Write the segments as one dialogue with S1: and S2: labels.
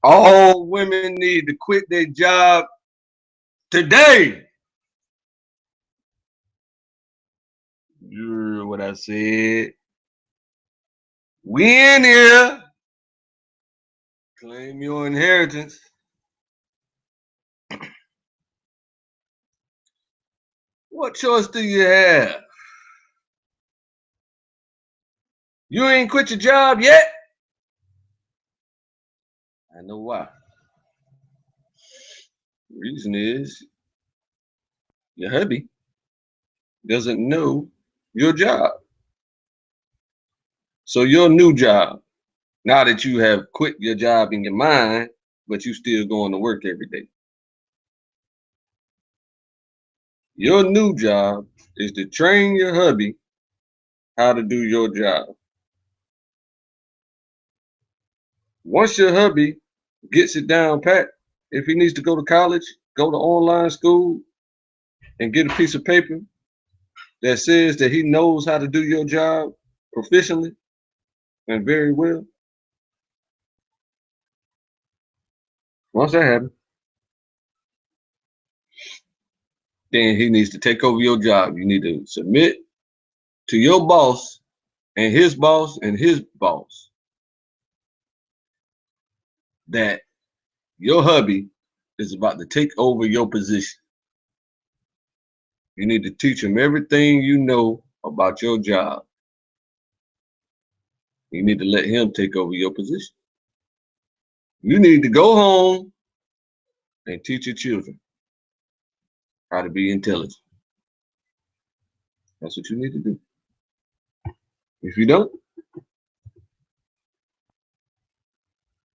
S1: All women need to quit their job today. You heard what I said. We in here. Claim your inheritance. What choice do you have? You ain't quit your job yet? I know why. The reason is your hubby doesn't know your job. So your new job, now that you have quit your job in your mind, but you still going to work every day. Your new job is to train your hubby how to do your job. Once your hubby gets it down pat, if he needs to go to college, go to online school and get a piece of paper that says that he knows how to do your job proficiently and very well. Once that happens, then he needs to take over your job. You need to submit to your boss and his boss and his boss that your hubby is about to take over your position. You need to teach him everything you know about your job. You need to let him take over your position. You need to go home and teach your children how to be intelligent. That's what you need to do. If you don't,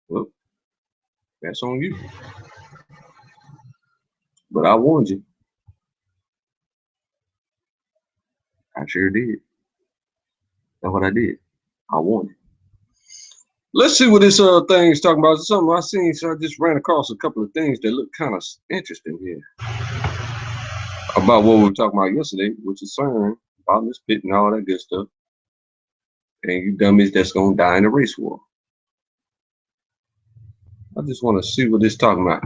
S1: well, that's on you. But I warned you. I sure did. That's what I did. I warned you. Let's see what this thing is talking about. It's something I seen, so I just ran across a couple of things that look kind of interesting here about what we were talking about yesterday, which is CERN, about this pit and all that good stuff. And you dummies that's gonna die in a race war. I just want to see what this talking about.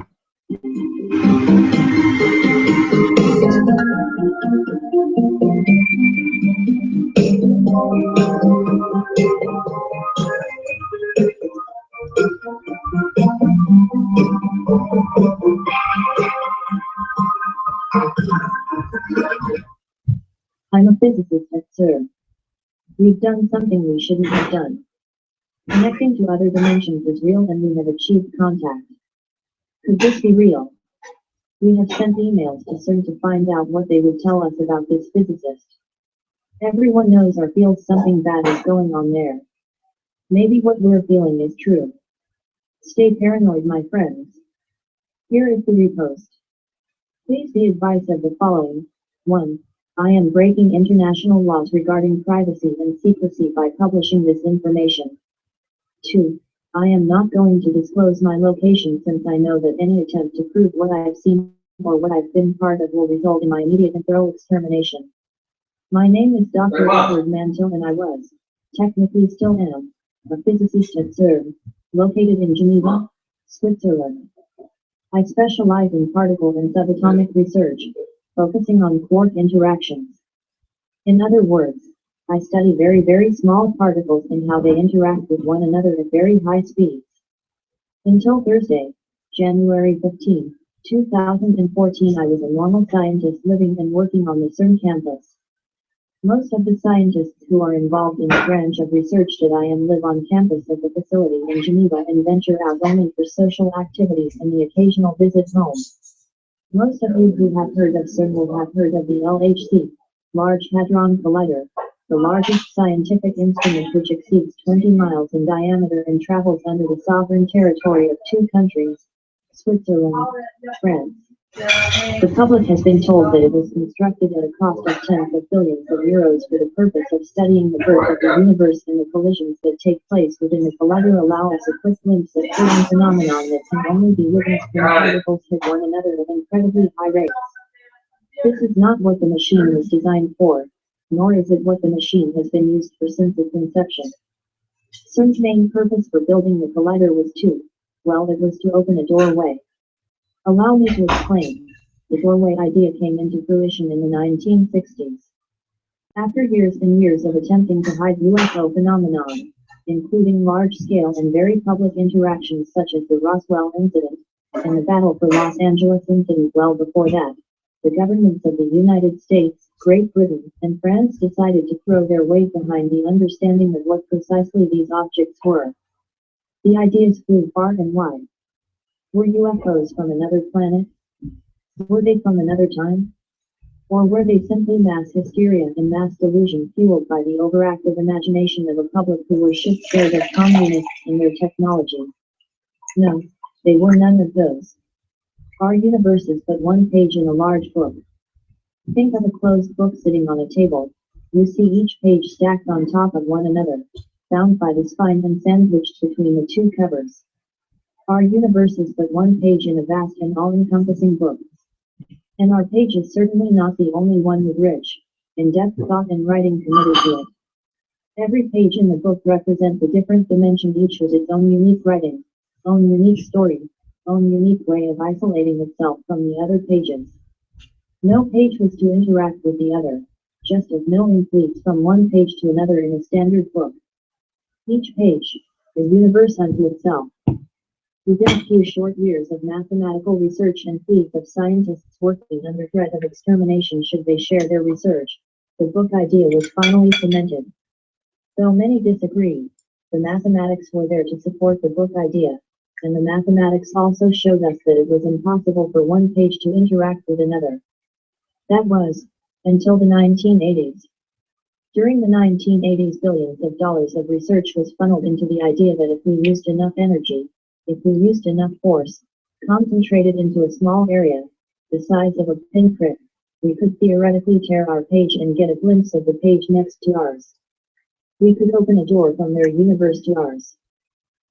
S2: I'm a physicist at CERN. We've done something we shouldn't have done. Connecting to other dimensions is real and we have achieved contact. Could this be real? We have sent emails to CERN to find out what they would tell us about this physicist. Everyone knows or feels something bad is going on there. Maybe what we're feeling is true. Stay paranoid, my friends. Here is the repost. Please be advised of the following. 1. I am breaking international laws regarding privacy and secrecy by publishing this information. 2. I am not going to disclose my location since I know that any attempt to prove what I have seen or what I've been part of will result in my immediate and thorough extermination. My name is Dr. Edward Mantel and I was, technically still am, a physicist at CERN, located in Geneva, Switzerland. I specialize in particle and subatomic research, focusing on quark interactions. In other words, I study very, very small particles and how they interact with one another at very high speeds. Until Thursday, January 15, 2014, I was a normal scientist living and working on the CERN campus. Most of the scientists who are involved in the branch of research that I am live on campus at the facility in Geneva and venture out only for social activities and the occasional visit home. Most of you who have heard of CERN will have heard of the LHC, Large Hadron Collider, the largest scientific instrument which exceeds 20 miles in diameter and travels under the sovereign territory of two countries, Switzerland, France. The public has been told that it was constructed at a cost of tens of billions of euros for the purpose of studying the birth of the universe and the collisions that take place within the collider allow us a quick glimpse at certain phenomenon that can only be witnessed when particles hit one another at incredibly high rates. This is not what the machine was designed for, nor is it what the machine has been used for since its inception. CERN's main purpose for building the collider was to Well, it was to open a doorway. Allow me to explain. The doorway idea came into fruition in the 1960s. After years and years of attempting to hide UFO phenomenon, including large-scale and very public interactions such as the Roswell incident, and the Battle for Los Angeles incident well before that, the governments of the United States, Great Britain, and France decided to throw their weight behind the understanding of what precisely these objects were. The ideas flew far and wide. Were UFOs from another planet? Were they from another time? Or were they simply mass hysteria and mass delusion fueled by the overactive imagination of a public who were shit scared of communists and their technology? No, they were none of those. Our universe is but one page in a large book. Think of a closed book sitting on a table. You see each page stacked on top of one another, bound by the spine and sandwiched between the two covers. Our universe is but one page in a vast and all-encompassing book. And our page is certainly not the only one with rich, in-depth thought and writing committed to it. Every page in the book represents a different dimension, each with its own unique writing, own unique story, own unique way of isolating itself from the other pages. No page was to interact with the other, just as no ink leaks from one page to another in a standard book. Each page, a universe unto itself. Within a few short years of mathematical research and fleets of scientists working under threat of extermination should they share their research, the book idea was finally cemented. Though many disagreed, the mathematics were there to support the book idea, and the mathematics also showed us that it was impossible for one page to interact with another. That was, until the 1980s. During the 1980s, billions of dollars of research was funneled into the idea that if we used enough energy, if we used enough force, concentrated into a small area, the size of a pinprick, we could theoretically tear our page and get a glimpse of the page next to ours. We could open a door from their universe to ours.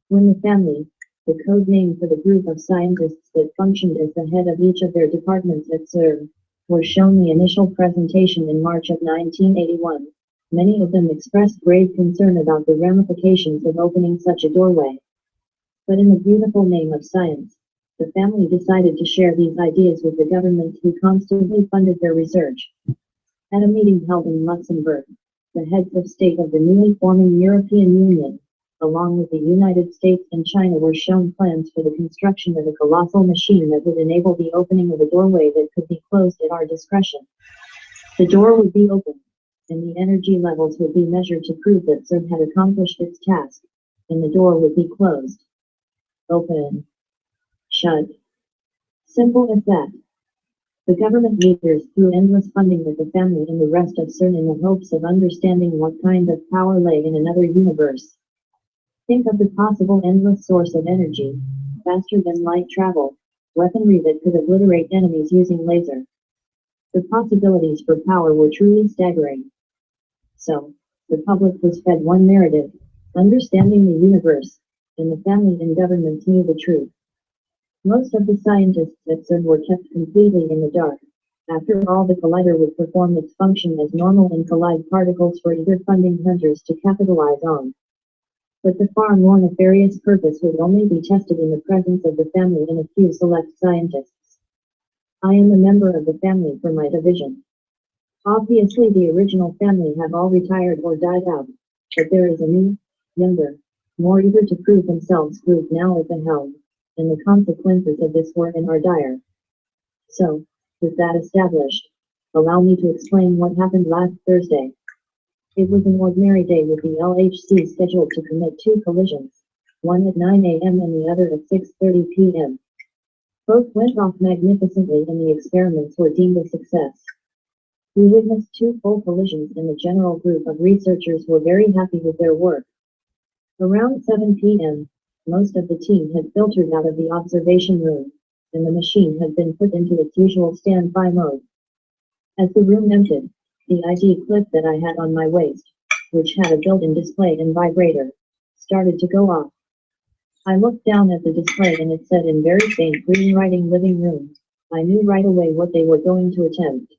S2: When the family, the code name for the group of scientists that functioned as the head of each of their departments at CERN, were shown the initial presentation in March of 1981, many of them expressed grave concern about the ramifications of opening such a doorway. But in the beautiful name of science, the family decided to share these ideas with the governments who constantly funded their research. At a meeting held in Luxembourg, the heads of state of the newly forming European Union, along with the United States and China, were shown plans for the construction of a colossal machine that would enable the opening of a doorway that could be closed at our discretion. The door would be opened, and the energy levels would be measured to prove that CERN had accomplished its task, and the door would be closed. Open. Shut. Simple as that. The government leaders threw endless funding at the family and the rest of CERN in the hopes of understanding what kind of power lay in another universe. Think of the possible endless source of energy, faster than light travel, weaponry that could obliterate enemies using laser. The possibilities for power were truly staggering. So, the public was fed one narrative, understanding the universe, and the family and governments knew the truth. Most of the scientists at CERN were kept completely in the dark. After all, the collider would perform its function as normal and collide particles for eager funding hunters to capitalize on. But the far more nefarious purpose would only be tested in the presence of the family and a few select scientists. I am a member of the family for my division. Obviously, the original family have all retired or died out, but there is a new, younger, more eager to prove themselves group now at the helm, and the consequences of this were and are dire. So, with that established, allow me to explain what happened last Thursday. It was an ordinary day with the LHC scheduled to commit two collisions, one at 9 a.m. and the other at 6:30 p.m. Both went off magnificently and the experiments were deemed a success. We witnessed two full collisions and the general group of researchers were very happy with their work. Around 7 p.m., most of the team had filtered out of the observation room, and the machine had been put into its usual standby mode. As the room emptied, the ID clip that I had on my waist, which had a built-in display and vibrator, started to go off. I looked down at the display and it said in very faint green writing, "Living Room." I knew right away what they were going to attempt.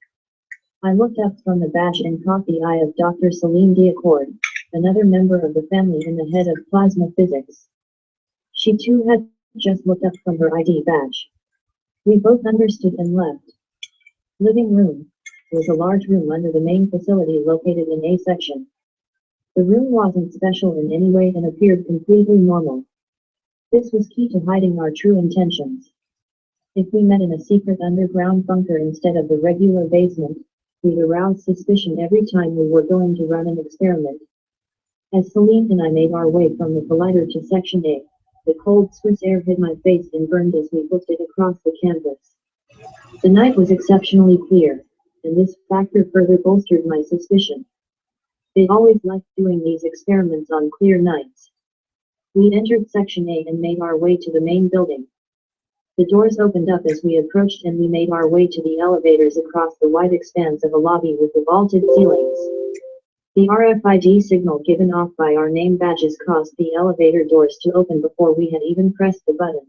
S2: I looked up from the badge and caught the eye of Dr. Celine Diacord, another member of the family and the head of plasma physics. She too had just looked up from her ID badge. We both understood and left. Living room was a large room under the main facility located in A section. The room wasn't special in any way and appeared completely normal. This was key to hiding our true intentions. If we met in a secret underground bunker instead of the regular basement, we'd arouse suspicion every time we were going to run an experiment. As Celine and I made our way from the collider to Section A, the cold Swiss air hit my face and burned as we looked it across the campus. The night was exceptionally clear, and this factor further bolstered my suspicion. They always liked doing these experiments on clear nights. We entered Section A and made our way to the main building. The doors opened up as we approached and we made our way to the elevators across the wide expanse of a lobby with the vaulted ceilings. The RFID signal given off by our name badges caused the elevator doors to open before we had even pressed the button.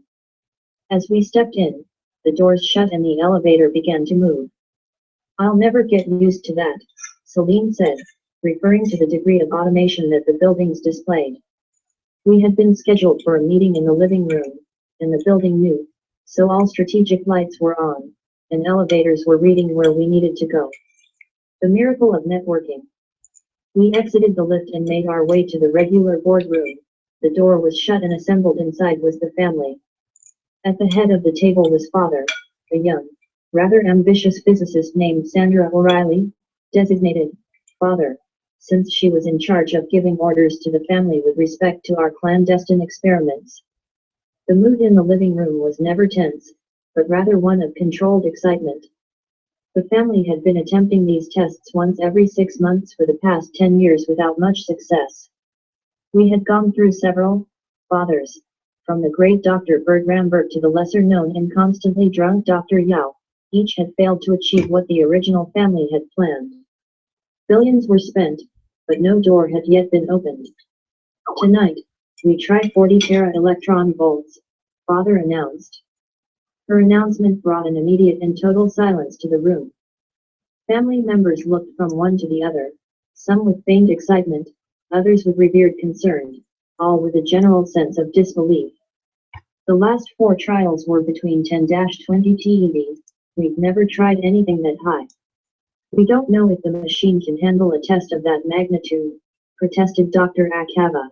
S2: As we stepped in, the doors shut and the elevator began to move. "I'll never get used to that," Celine said, referring to the degree of automation that the buildings displayed. We had been scheduled for a meeting in the living room, and the building knew, so all strategic lights were on, and elevators were reading where we needed to go. The miracle of networking. We exited the lift and made our way to the regular boardroom. The door was shut and assembled inside was the family. At the head of the table was Father, a young, rather ambitious physicist named Sandra O'Reilly, designated Father, since she was in charge of giving orders to the family with respect to our clandestine experiments. The mood in the living room was never tense, but rather one of controlled excitement. The family had been attempting these tests once every 6 months for the past 10 years without much success. We had gone through several fathers, from the great Dr. Bert Rambert to the lesser-known and constantly drunk Dr. Yao. Each had failed to achieve what the original family had planned. Billions were spent, but no door had yet been opened. "Tonight, we try 40 tera-electron volts," Father announced. Her announcement brought an immediate and total silence to the room. Family members looked from one to the other, some with feigned excitement, others with revered concern, all with a general sense of disbelief. The last 4 trials were between 10-20 TeV. We've never tried anything that high. "We don't know if the machine can handle a test of that magnitude," protested Dr. Akava,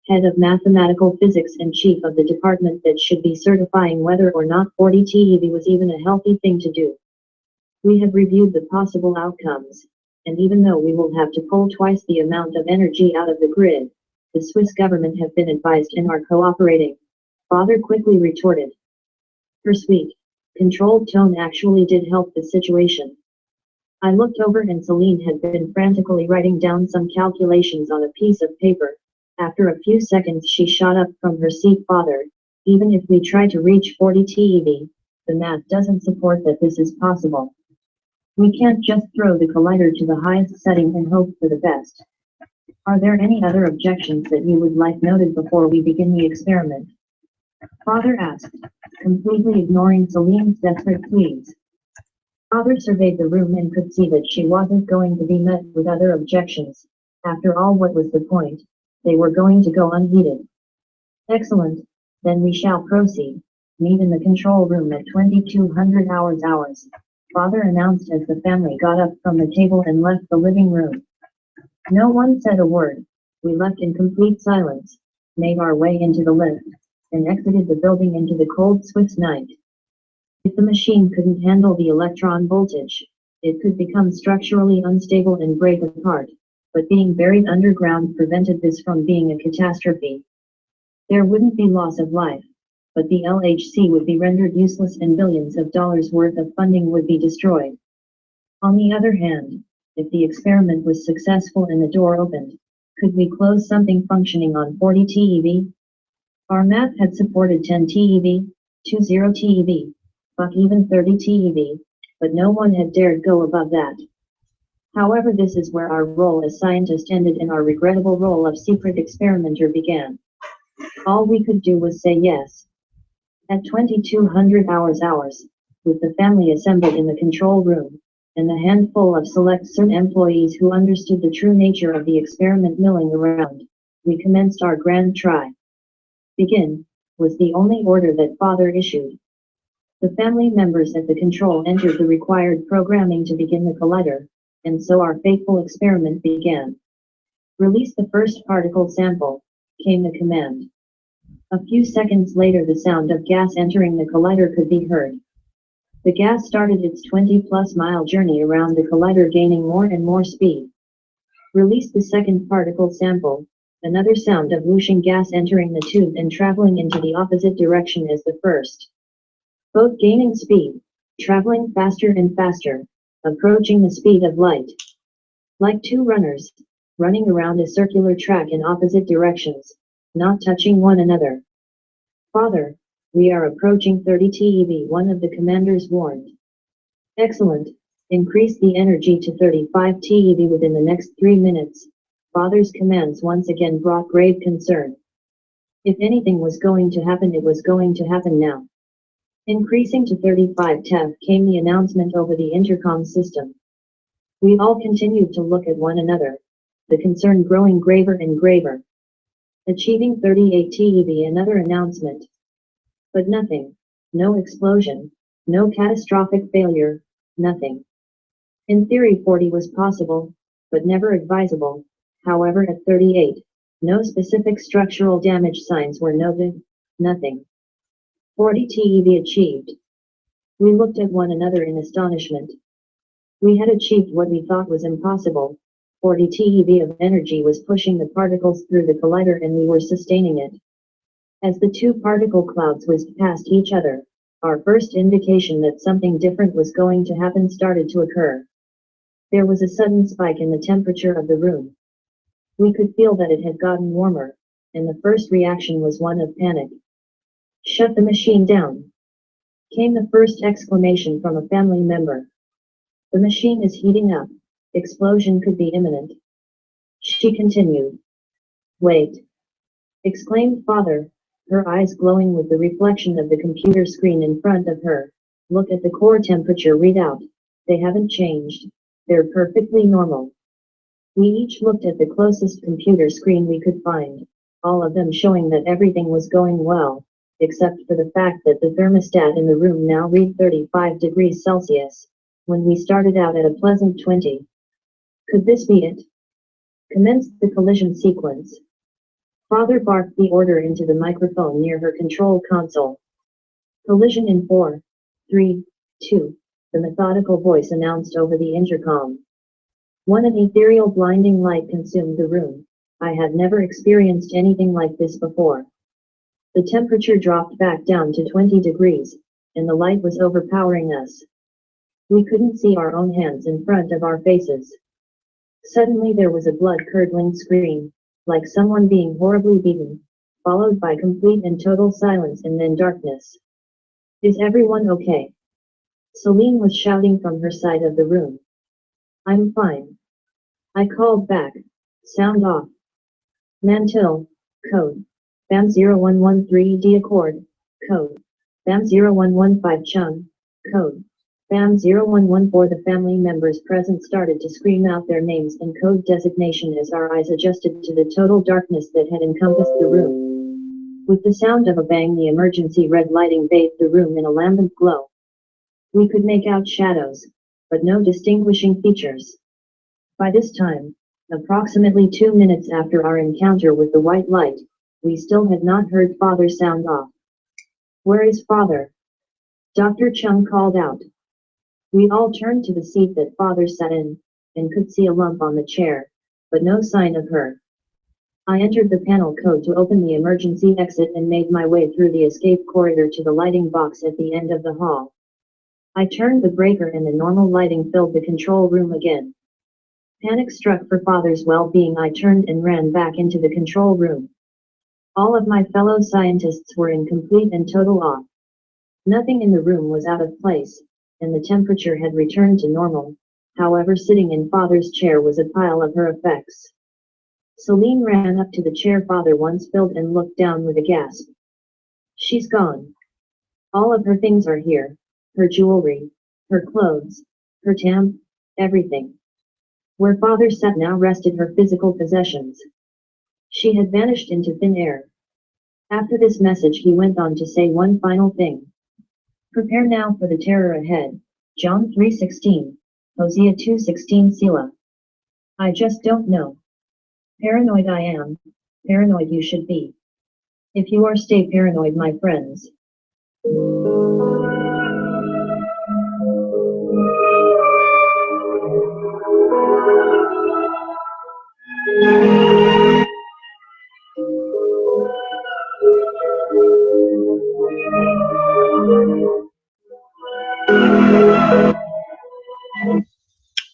S2: head of mathematical physics and chief of the department that should be certifying whether or not 40 TeV was even a healthy thing to do. "We have reviewed the possible outcomes, and even though we will have to pull twice the amount of energy out of the grid, the Swiss government have been advised and are cooperating," Father quickly retorted. Her sweet, controlled tone actually did help the situation. I looked over and Celine had been frantically writing down some calculations on a piece of paper. After a few seconds she shot up from her seat. "Father, even if we try to reach 40 TeV, the math doesn't support that this is possible. We can't just throw the collider to the highest setting and hope for the best. Are there any other objections that you would like noted before we begin the experiment?" Father asked, completely ignoring Celine's desperate pleas. Father surveyed the room and could see that she wasn't going to be met with other objections. After all, what was the point? They were going to go unheeded. "Excellent, then we shall proceed. Meet in the control room at 2200 hours," Father announced as the family got up from the table and left the living room. No one said a word. We left in complete silence, made our way into the lift, and exited the building into the cold Swiss night. If the machine couldn't handle the electron voltage, it could become structurally unstable and break apart, but being buried underground prevented this from being a catastrophe. There wouldn't be loss of life, but the LHC would be rendered useless and billions of dollars worth of funding would be destroyed. On the other hand, if the experiment was successful and the door opened, could we close something functioning on 40 TeV? Our math had supported 10 TeV, 20 TeV, fuck even 30 TeV, but no one had dared go above that. However, this is where our role as scientist ended and our regrettable role of secret experimenter began. All we could do was say yes. At 2200 hours, with the family assembled in the control room, and a handful of select CERN employees who understood the true nature of the experiment milling around, we commenced our grand try. "Begin," was the only order that Father issued. The family members at the control entered the required programming to begin the collider, and so our fateful experiment began. Release the first particle sample, came the command. A few seconds later the sound of gas entering the collider could be heard. The gas started its 20-plus mile journey around the collider, gaining more and more speed. Release the second particle sample, another sound of whooshing gas entering the tube and traveling into the opposite direction as the first. Both gaining speed, traveling faster and faster, approaching the speed of light. Like two runners, running around a circular track in opposite directions, not touching one another. Father, we are approaching 30 TeV, one of the commanders warned. Excellent, increase the energy to 35 TeV within the next 3 minutes. Father's commands once again brought grave concern. If anything was going to happen, it was going to happen now. Increasing to 35 TeV came the announcement over the intercom system. We all continued to look at one another, the concern growing graver and graver. Achieving 38 TeV, another announcement. But nothing, no explosion, no catastrophic failure, nothing. In theory 40 was possible, but never advisable. However, at 38, no specific structural damage signs were noted, nothing. 40 TeV achieved. We looked at one another in astonishment. We had achieved what we thought was impossible. 40 TeV of energy was pushing the particles through the collider and we were sustaining it. As the two particle clouds whizzed past each other, our first indication that something different was going to happen started to occur. There was a sudden spike in the temperature of the room. We could feel that it had gotten warmer, and the first reaction was one of panic. Shut the machine down, came the first exclamation from a family member. The machine is heating up. Explosion could be imminent. She continued. Wait, exclaimed Father, her eyes glowing with the reflection of the computer screen in front of her. Look at the core temperature readout. They haven't changed. They're perfectly normal. We each looked at the closest computer screen we could find, all of them showing that everything was going well, except for the fact that the thermostat in the room now read 35 degrees Celsius, when we started out at a pleasant 20. Could this be it? Commenced the collision sequence. Father barked the order into the microphone near her control console. Collision in 4, 3, 2, the methodical voice announced over the intercom. One an ethereal blinding light consumed the room. I had never experienced anything like this before. The temperature dropped back down to 20 degrees, and the light was overpowering us. We couldn't see our own hands in front of our faces. Suddenly there was a blood-curdling scream, like someone being horribly beaten, followed by complete and total silence and then darkness. Is everyone okay? Celine was shouting from her side of the room. I'm fine. I called back. Sound off. Mantil, code. BAM 0113D Accord, code. BAM 0115 Chung, code. BAM 0114. The family members present started to scream out their names and code designation as our eyes adjusted to the total darkness that had encompassed the room. With the sound of a bang, the emergency red lighting bathed the room in a lambent glow. We could make out shadows, but no distinguishing features. By this time, approximately 2 minutes after our encounter with the white light, we still had not heard Father sound off. Where is Father? Dr. Chung called out. We all turned to the seat that Father sat in, and could see a lump on the chair, but no sign of her. I entered the panel code to open the emergency exit and made my way through the escape corridor to the lighting box at the end of the hall. I turned the breaker and the normal lighting filled the control room again. Panic struck for Father's well-being. I turned and ran back into the control room. All of my fellow scientists were in complete and total awe. Nothing in the room was out of place, and the temperature had returned to normal. However, sitting in Father's chair was a pile of her effects. Celine ran up to the chair Father once filled and looked down with a gasp. She's gone. All of her things are here. Her jewelry, her clothes, her tam, everything. Where Father sat now rested her physical possessions. She had vanished into thin air. After this message he went on to say one final thing. Prepare now for the terror ahead. John 3:16. Hosea 2:16 Selah. I just don't know. Paranoid I am. Paranoid you should be. If you are, stay paranoid, my friends.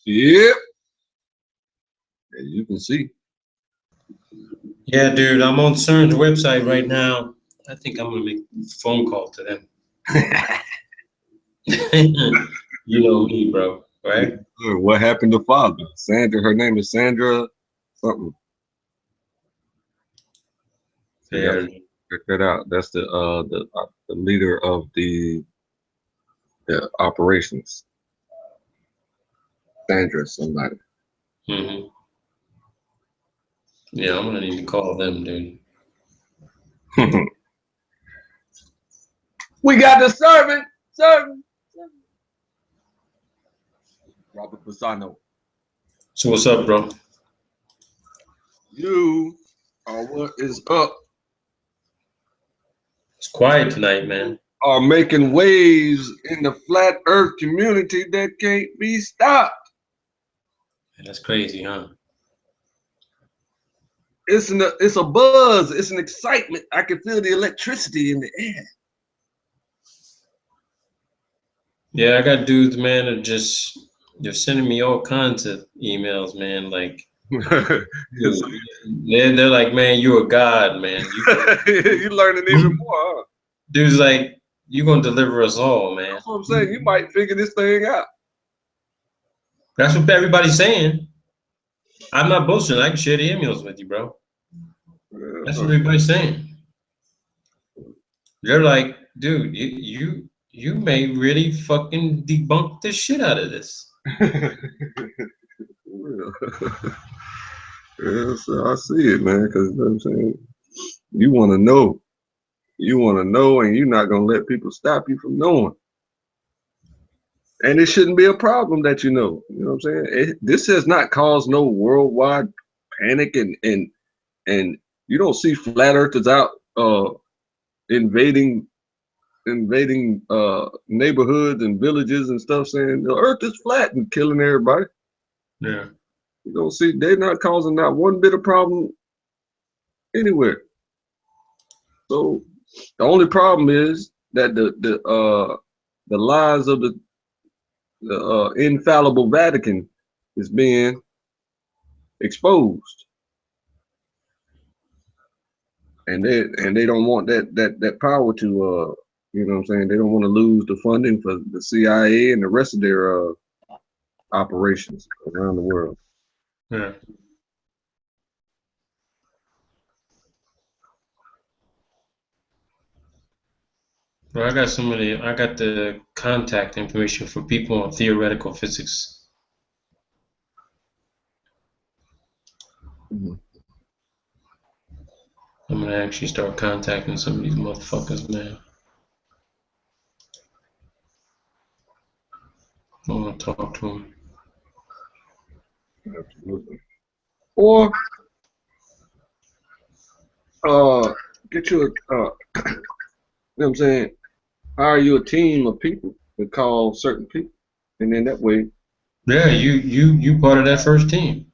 S1: Yep. As you can see.
S3: Yeah, dude, I'm on CERN's website right now. I think I'm gonna make a phone call to them. You know me, bro, right?
S1: What happened to father? Sandra, her name is Sandra something.
S3: Fair.
S1: Check that out. That's the leader of the operations. Sandra, somebody.
S3: Mm-hmm. Yeah, I'm gonna need to call them, dude.
S1: We got the servant. Robert Pisano.
S3: So what's up, bro?
S1: You are what is up.
S3: It's quiet tonight, man.
S1: Are making waves in the flat earth community that can't be stopped.
S3: That's crazy, huh?
S1: It's a buzz. It's an excitement. I can feel the electricity in the air.
S3: Yeah, I got dudes, man, that they're sending me all kinds of emails, man. Like, dude, they're like, man, you're a god, man.
S1: You're learning even more, huh?
S3: Dude's like, you're gonna deliver us all, man.
S1: That's what I'm saying. You might figure this thing out.
S3: That's what everybody's saying. I'm not bullshitting. I can share the emails with you, bro. That's what everybody's saying. They're like, dude, you may really fucking debunk the shit out of this.
S1: Yeah, so I see it, man, because you know what I'm saying, you want to know. You want to know, and you're not going to let people stop you from knowing. And it shouldn't be a problem that you know. You know what I'm saying? This has not caused no worldwide panic, and you don't see flat earthers out invading neighborhoods and villages and stuff, saying the earth is flat and killing everybody.
S3: Yeah.
S1: You don't see, they're not causing not one bit of problem anywhere. So the only problem is that the lies of the infallible Vatican is being exposed, and they don't want that power to you know what I'm saying, they don't want to lose the funding for the CIA and the rest of their operations around the world.
S3: Yeah. Well, I got the contact information for people on theoretical physics.
S1: Mm-hmm.
S3: I'm gonna actually start contacting some of these motherfuckers, man. I wanna talk to them.
S1: Absolutely. Or get you a you know what I'm saying, hire you a team of people to call certain people, and then that way,
S3: Yeah, you part of that first team.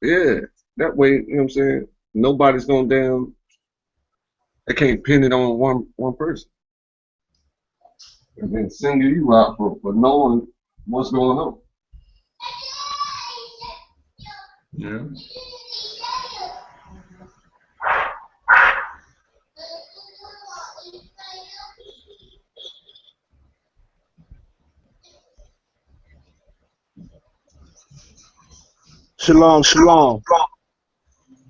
S1: yeah, that way, you know what I'm saying, nobody's gonna they can't pin it on one person and then single you out for knowing what's going on.
S3: Yeah.
S4: Shalom, shalom.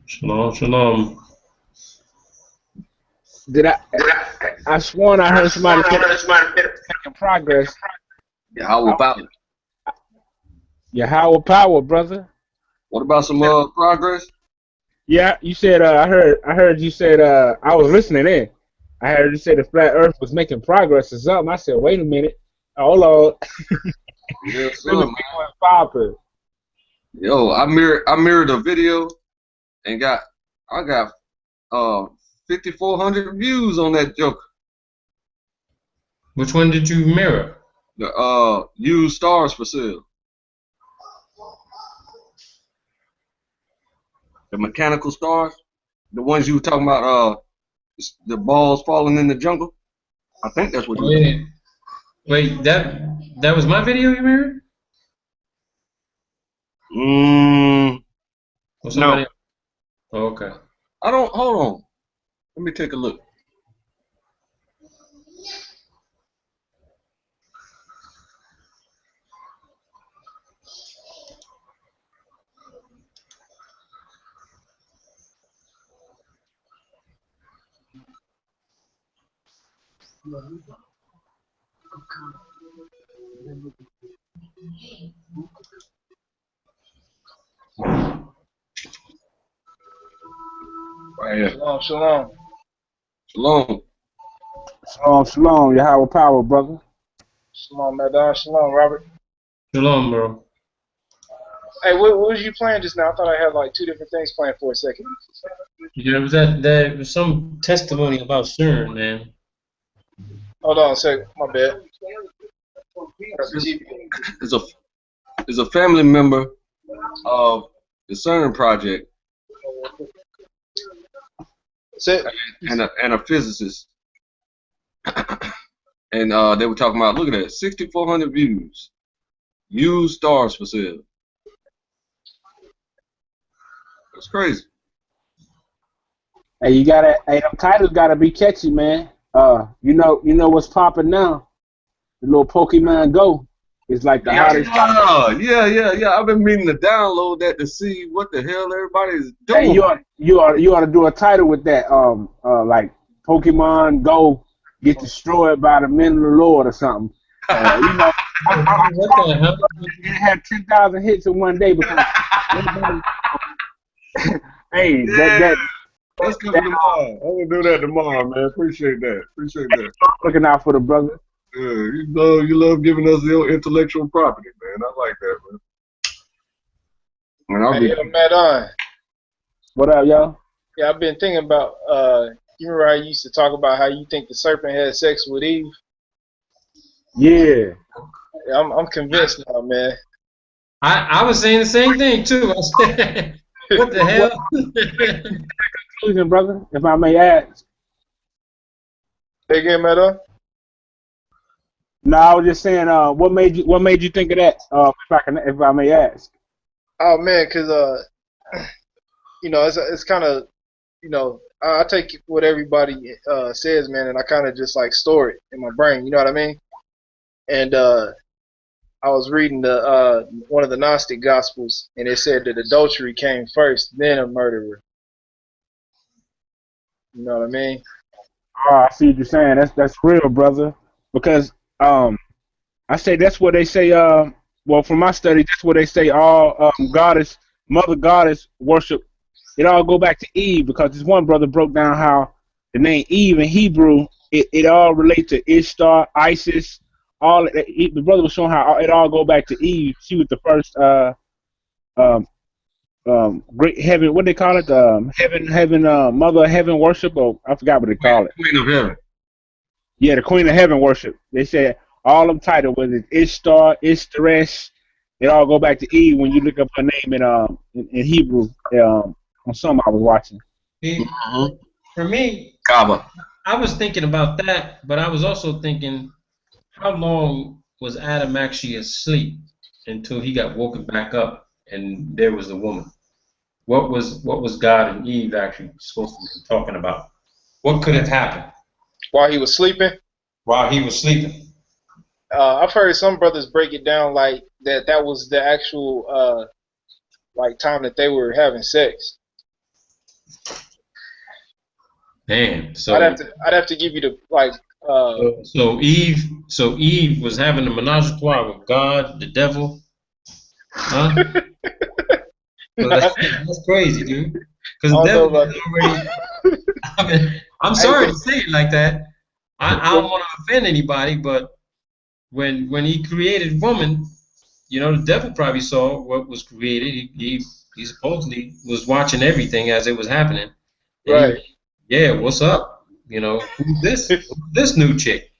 S3: Shalom, shalom.
S4: I sworn I heard somebody say making progress.
S1: Yahweh power.
S4: Yahweh power, brother.
S1: What about some progress?
S4: Yeah, you said I heard you said I was listening in. I heard you say the flat Earth was making progress or something. I said, wait a minute, hold on,
S1: Yes,
S4: let me
S1: sir,
S4: see
S1: man.
S4: what's popping.
S1: Yo, I mirrored a video and I got 5,400 views on that joke.
S3: Which one did you mirror?
S1: The used stars for sale. The mechanical stars. The ones you were talking about, the balls falling in the jungle. I think that's what you were talking
S3: Wait, wait, that was my video you mirrored?
S1: about.
S3: Or
S1: No.
S3: somebody? Oh, okay.
S1: I don't, hold on. Let me take a look. Right here.
S5: Shalom, shalom.
S1: Shalom.
S4: Shalom, shalom, Yahweh power, brother.
S5: Shalom, Madon. Shalom, Robert.
S3: Shalom, bro.
S5: Hey, what was you playing just now? I thought I had like two different things playing for a second.
S3: Yeah, there was some testimony about CERN, man.
S5: Hold on a second. My bad.
S1: Is a family member of the CERN project
S5: Sit.
S1: and a physicist. And they were talking about, look at that, 6,400 views. Used stars for sale. That's crazy.
S4: Hey, them titles gotta be catchy, man. You know what's popping now? The little Pokemon Go is like the hottest.
S1: Yeah. I've been meaning to download that to see what the hell everybody's doing.
S4: Hey, you ought to do a title with that. Like Pokemon Go get destroyed by the men of the Lord or something. You know,
S3: What the hell?
S4: it had 10,000 hits in one day because everybody. Hey,
S1: Yeah. That's coming tomorrow. I'm gonna do that tomorrow, man. Appreciate that.
S4: Looking out for the brother.
S1: Yeah, you love giving us your intellectual property, man. I like that, man. And I'll
S5: Hey,
S1: be
S5: Madon.
S4: What up, y'all?
S5: Yeah, I've been thinking about. You remember how you used to talk about how you think the serpent had sex with Eve?
S4: Yeah.
S5: Yeah, I'm convinced now, man.
S3: I was saying the same thing too. I said, what the hell?
S4: Conclusion, brother, if I may ask.
S5: Say again, Madon.
S4: No, I was just saying. What made you think of that? If I may ask.
S5: Oh man, cause you know, it's kind of, you know, I take what everybody says, man, and I kind of just like store it in my brain. You know what I mean? And I was reading the one of the Gnostic Gospels, and it said that adultery came first, then a murderer. You know what I mean?
S4: Oh, I see what you're saying. That's real, brother. Because I say that's what they say. Well, from my study, that's what they say. All mother goddess worship. It all go back to Eve because this one brother broke down how the name Eve in Hebrew it all relates to Ishtar, Isis. The brother was showing how it all go back to Eve. She was the first um, great heaven. What they call it? Heaven, mother of heaven worship. Or I forgot what they call it.
S1: Queen of Heaven.
S4: Yeah, the Queen of Heaven worship. They said all them titles, whether it's Ishtar, Ishtaresh, it all go back to Eve when you look up her name in Hebrew. On some I was watching.
S3: For me,
S1: Kaaba.
S3: I was thinking about that, but I was also thinking, how long was Adam actually asleep until he got woken back up and there was a woman? What was God and Eve actually supposed to be talking about? What could have happened
S5: While he was sleeping,
S3: while he was sleeping?
S5: I've heard some brothers break it down like that was the actual like time that they were having sex.
S3: Damn. So
S5: I'd have to give you the like.
S3: so Eve was having a menage a trois with God, the devil, huh? So that's crazy, dude. Because the
S5: I don't know
S3: devil
S5: about
S3: is
S5: that.
S3: already. I mean, I'm sorry to say it like that. I don't want to offend anybody, but when he created woman, you know, the devil probably saw what was created. He supposedly was watching everything as it was happening. And
S5: Right.
S3: yeah, what's up? You know, who's this? Who's this new chick?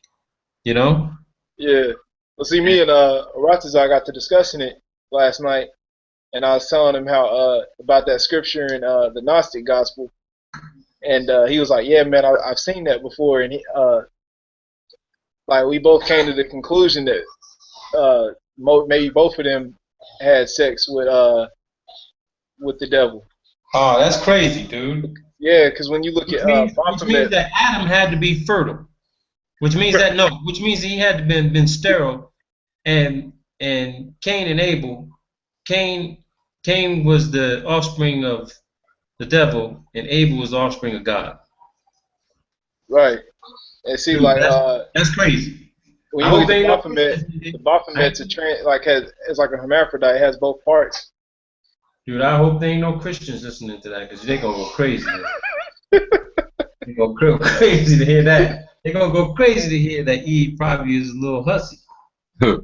S3: You know?
S5: Yeah. Well, see, me and Aratazar got to discussing it last night, and I was telling him how about that scripture in the Gnostic Gospel, and he was like, "Yeah, man, I've seen that before," and he, like we both came to the conclusion that maybe both of them had sex with the devil.
S3: Oh, that's crazy, dude.
S5: Yeah, because when you look
S3: Which
S5: at
S3: means
S5: Baphomet,
S3: that Adam had to be fertile. Which means he had to been sterile, and Cain and Abel, Cain was the offspring of the devil, and Abel was the offspring of God.
S5: right? And see,
S3: Dude,
S5: like
S3: that's crazy.
S5: when
S3: I
S5: you look
S3: hope
S5: at
S3: they
S5: the
S3: ain't no
S5: Baphomet,
S3: Christians.
S5: the Baphomet's it's like a hermaphrodite. It has both parts.
S3: Dude, I hope they ain't no Christians listening to that, because they gonna go crazy. They gonna go crazy to hear that. They gonna go crazy to hear that Eve probably is a little hussy.
S4: Hey,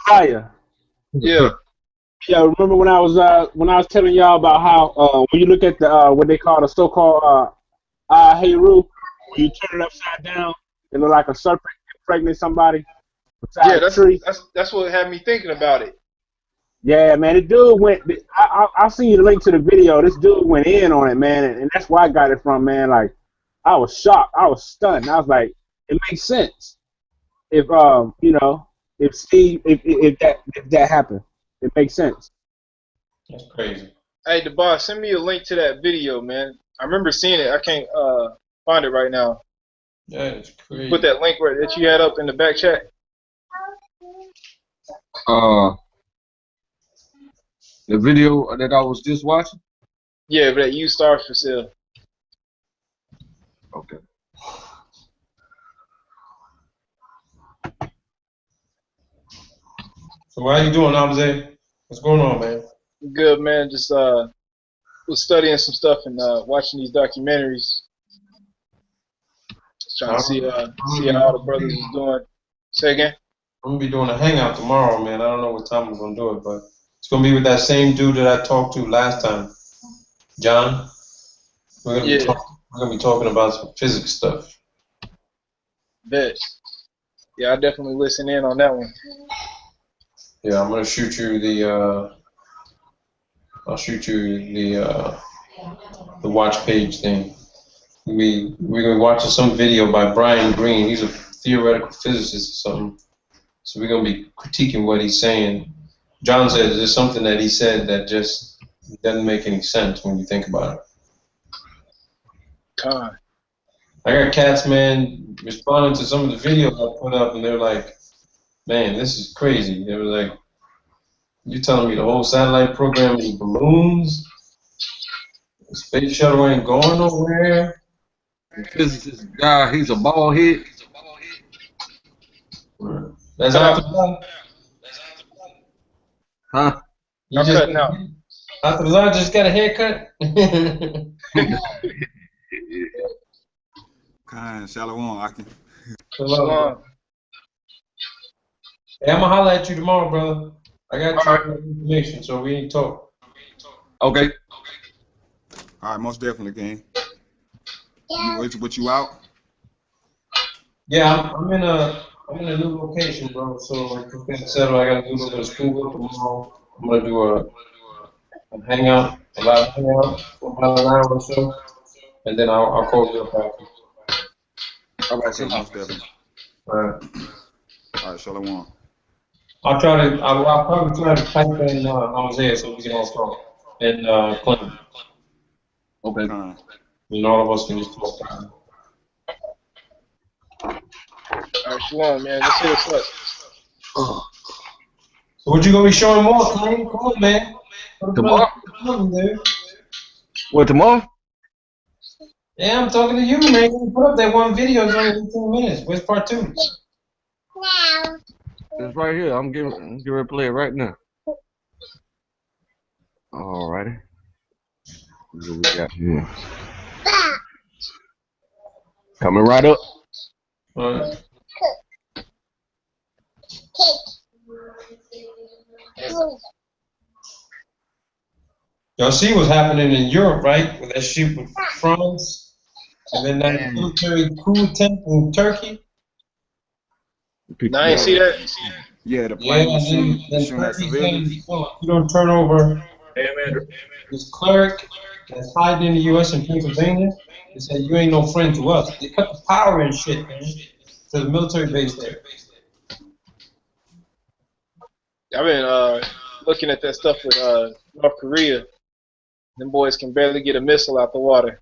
S4: Messiah.
S5: Yeah,
S4: Yeah, remember when I was telling y'all about how when you look at the what they call the so-called Heru, when you turn it upside down, it look like a serpent impregnating somebody
S5: yeah.
S4: beside a tree.
S5: That's what had me thinking about it.
S4: Yeah, man, the dude went. I seen the link to the video. This dude went in on it, man, and that's where I got it from, man. Like, I was shocked. I was stunned. I was like, it makes sense if you know, if Steve, if that happened, it makes sense.
S3: That's crazy.
S5: Hey, the boss, send me a link to that video, man. I remember seeing it. I can't find it right now.
S3: That is crazy.
S5: Put that link right that you had up in the back chat.
S1: The video that I was just watching.
S5: Yeah, but that used stars for sale.
S1: Okay.
S3: So how you doing, Namaze? What's going on, man?
S5: Good, man. Just was studying some stuff and watching these documentaries. Just trying to see how all the brothers is doing. Say again.
S3: I'm gonna be doing a hangout tomorrow, man. I don't know what time I'm gonna do it, but it's gonna be with that same dude that I talked to last time, John. We're gonna be talking about some physics stuff.
S5: Bet. Yeah, I definitely listen in on that one.
S3: Yeah, I'm gonna shoot you the. I'll shoot you the watch page thing. We're gonna be watching some video by Brian Greene. He's a theoretical physicist or something. So we're gonna be critiquing what he's saying. John said there's something that he said that just doesn't make any sense when you think about it.
S5: Con.
S3: I got cats, man, responding to some of the videos I put up, and they're like, "Man, this is crazy." They were like, "You telling me the whole satellite program is balloons? The space shuttle ain't going nowhere?"
S1: The physicist guy, he's a bald head.
S3: That's
S5: Cut
S3: after
S5: out.
S3: that.
S1: Huh?
S3: You
S5: I'm
S3: just
S5: cutting out.
S3: after that, just got a haircut.
S6: Khan, Shalom, Aki.
S5: Shalom.
S3: Hey, I'm gonna holler at you tomorrow, brother. I got
S5: All
S3: your information, so we ain't talk.
S1: Okay.
S6: All right, most definitely, King. What you out?
S3: Yeah, I'm in a new location, bro. So to get settled, I gotta do a little bit of schoolwork tomorrow. I'm gonna do a hangout, a live hangout for about an hour or so, and then I'll call you up after.
S1: All right,
S6: Okay,
S1: shalom.
S6: most definitely.
S3: All right.
S6: All right, Shalom.
S3: I'll probably try to type in Isaiah so we can all talk and Clinton,
S1: Okay.
S6: Khan.
S3: and all of us can just talk.
S5: All right, shalom, man. Let's hit us up.
S3: So what you gonna be showing more, Clinton? Come on, man.
S1: Tomorrow?
S3: Dude.
S1: What, tomorrow?
S3: Yeah, I'm talking to you, man. You put up that one video, it's only 15 minutes. Where's part 2?
S1: It's right here. I'm getting ready to play it right now. All righty. What we got here? Coming right up.
S3: Y'all see what's happening in Europe, right? With that shit with France, and then that military coup attempt in Turkey.
S5: Now, I ain't see that.
S6: Yeah, the
S3: Yeah,
S6: plane was shooting,
S3: then
S6: shooting at
S3: Turkey saying,
S6: civilians.
S3: "Oh, you don't turn over this cleric that's hiding in the U.S. and Pennsylvania." They said, "You ain't no friend to us." They cut the power and shit, man, to the military base there.
S5: I've been looking at that stuff with North Korea. Them boys can barely get a missile out the water.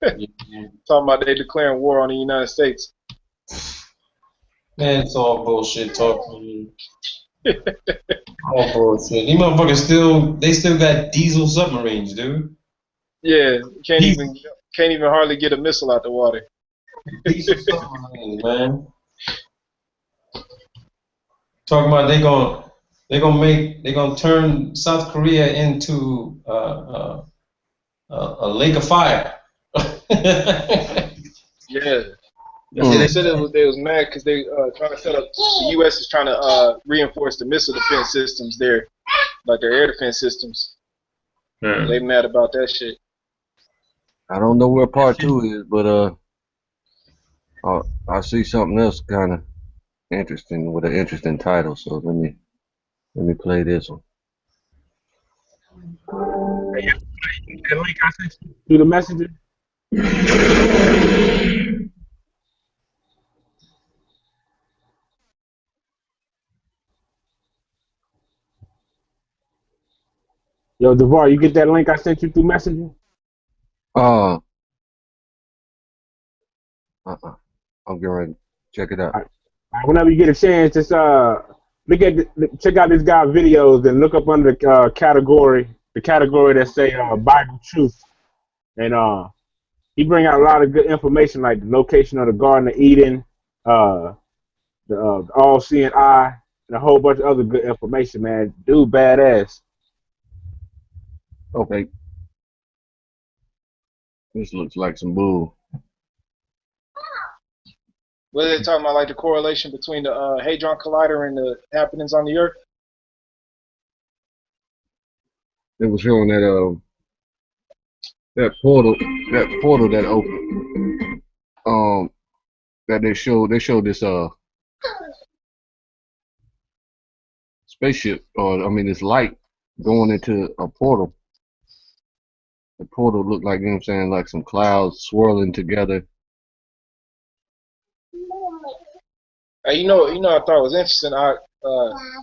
S5: Talking about they declaring war on the United States.
S3: Man, it's all bullshit talking. All bullshit. These motherfuckers still got diesel submarines, dude.
S5: Yeah, can't even hardly get a missile out the water.
S3: Diesel submarines, man. Talking about they gonna turn South Korea into a lake of fire.
S5: Yeah. They said they was mad because they trying to set up. The U.S. is trying to reinforce the missile defense systems there, like their air defense systems.
S3: Yeah.
S5: They mad about that shit.
S1: I don't know where part 2 is, but I see something else kind of interesting with an interesting title. So let me play this one.
S4: The link I sent you through the messenger. Yo, DeVar, you get that link I sent you through messenger?
S1: I'm getting ready to check it out.
S4: Whenever you get a chance, just check out this guy's videos and look up under the category that say Bible truth, and he bring out a lot of good information like the location of the Garden of Eden, the all-seeing eye, and a whole bunch of other good information. Man, dude, badass.
S1: Okay, this looks like some bull.
S5: What are they talking about? Like the correlation between the Hadron Collider and the happenings on the Earth?
S1: It was showing that portal that opened. That they showed this spaceship, or I mean this light going into a portal. The portal looked like, you know what I'm saying, like some clouds swirling together.
S5: Hey, I thought it was interesting. I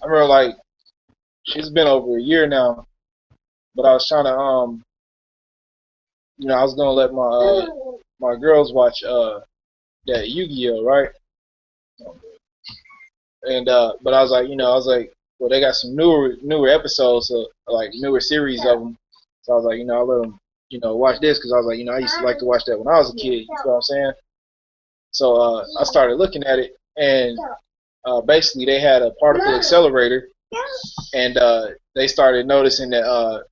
S5: remember like it's been over a year now, but I was trying to I was gonna let my girls watch that Yu-Gi-Oh, right? And but I was like, well, they got some newer episodes, like newer series of them. So I was like, I'll let them, watch this because I was like, I used to like to watch that when I was a kid. You know what I'm saying? So I started looking at it, and basically they had a particle accelerator, and they started noticing that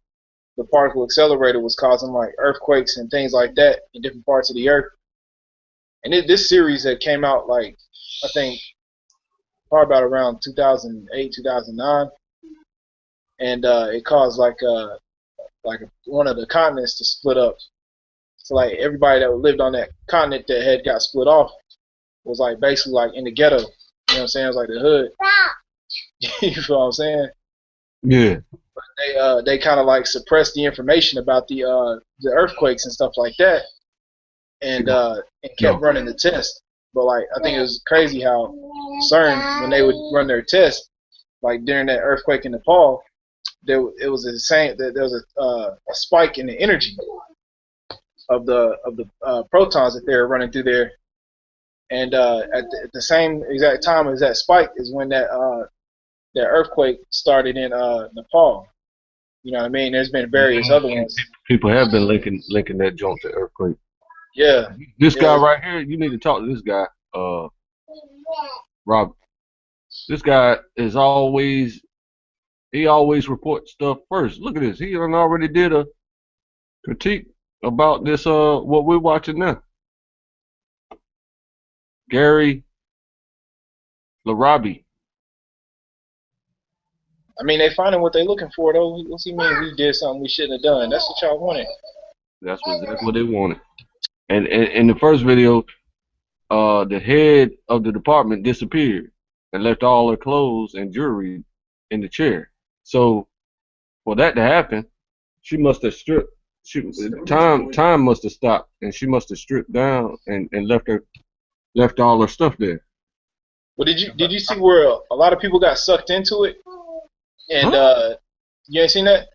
S5: the particle accelerator was causing like earthquakes and things like that in different parts of the earth. And this series that came out like I think probably about around 2008, 2009, and it caused like one of the continents to split up. So like everybody that lived on that continent that had got split off was like basically like in the ghetto. You know what I'm saying? It was like the hood. You know what I'm saying?
S1: Yeah.
S5: But they kind of like suppressed the information about the earthquakes and stuff like that, and kept running the test. But like I think it was crazy how CERN, when they would run their test, like during that earthquake in Nepal, there was a spike in the energy of the protons that they were running through there, and at the same exact time as that spike is when that earthquake started in Nepal. You know what I mean? There's been various other ones.
S1: People have been linking that joint to earthquake.
S5: Yeah.
S1: This guy right here, you need to talk to this guy, Rob. This guy he always reports stuff first. Look at this. He already did Critique about this what we're watching now. Gary Larabi.
S5: I mean, they finding what they looking for though. What's he mean? We did something we shouldn't have done. That's what y'all wanted.
S1: That's what they wanted. And in the first video, the head of the department disappeared and left all her clothes and jewelry in the chair. So for that to happen, she must have stripped. Time must have stopped, and she must have stripped down and left all her stuff there.
S5: Well, did you see where a lot of people got sucked into it? And you ain't seen that?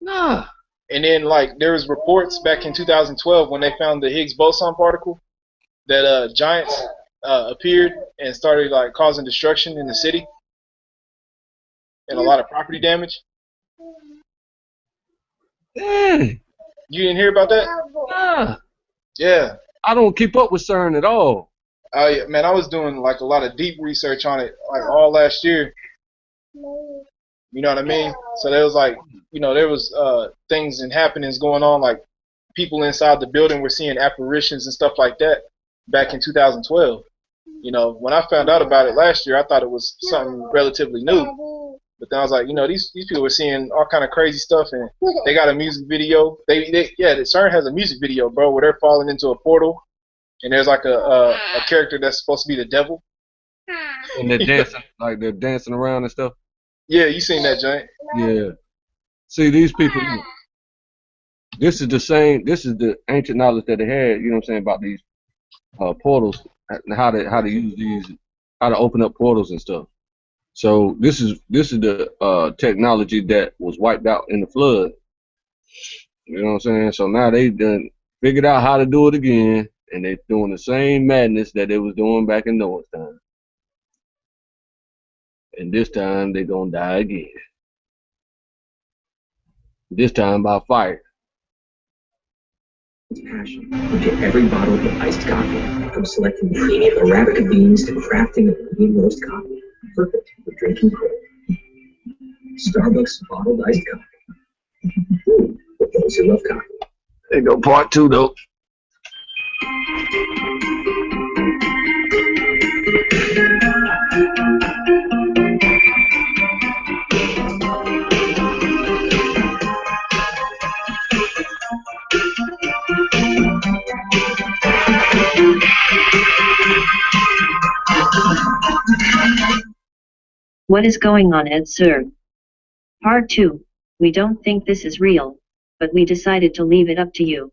S1: Nah.
S5: And then like there was reports back in 2012 when they found the Higgs boson particle that giants appeared and started like causing destruction in the city and a lot of property damage.
S1: Dang.
S5: You didn't hear about that?
S1: Nah.
S5: Yeah.
S1: I don't keep up with CERN at all.
S5: Oh yeah, man, I was doing like a lot of deep research on it like all last year. You know what I mean? So there was like, you know, there was things and happenings going on, like people inside the building were seeing apparitions and stuff like that back in 2012. You know, when I found out about it last year, I thought it was something relatively new. But then I was like, you know, these people were seeing all kind of crazy stuff, and they got a music video. The CERN has a music video, bro, where they're falling into a portal, and there's like a character that's supposed to be the devil.
S1: And they're dancing, like they're dancing around and stuff.
S5: Yeah, you seen that, Giant?
S1: Yeah. See, these people, this is the ancient knowledge that they had, you know what I'm saying, about these portals, how to use these, how to open up portals and stuff. So this is the technology that was wiped out in the flood. You know what I'm saying? So now they done figured out how to do it again, and they're doing the same madness that they was doing back in Noah's time. And this time they're gonna die again. This time by fire.
S7: Passion into every bottle of iced coffee, from selecting premium Arabica beans to crafting a medium roast coffee, perfect for drinking cold. Starbucks bottled iced coffee. For those who love coffee.
S1: There go part two though.
S2: What is going on at CERN? Part 2. We don't think this is real, but we decided to leave it up to you.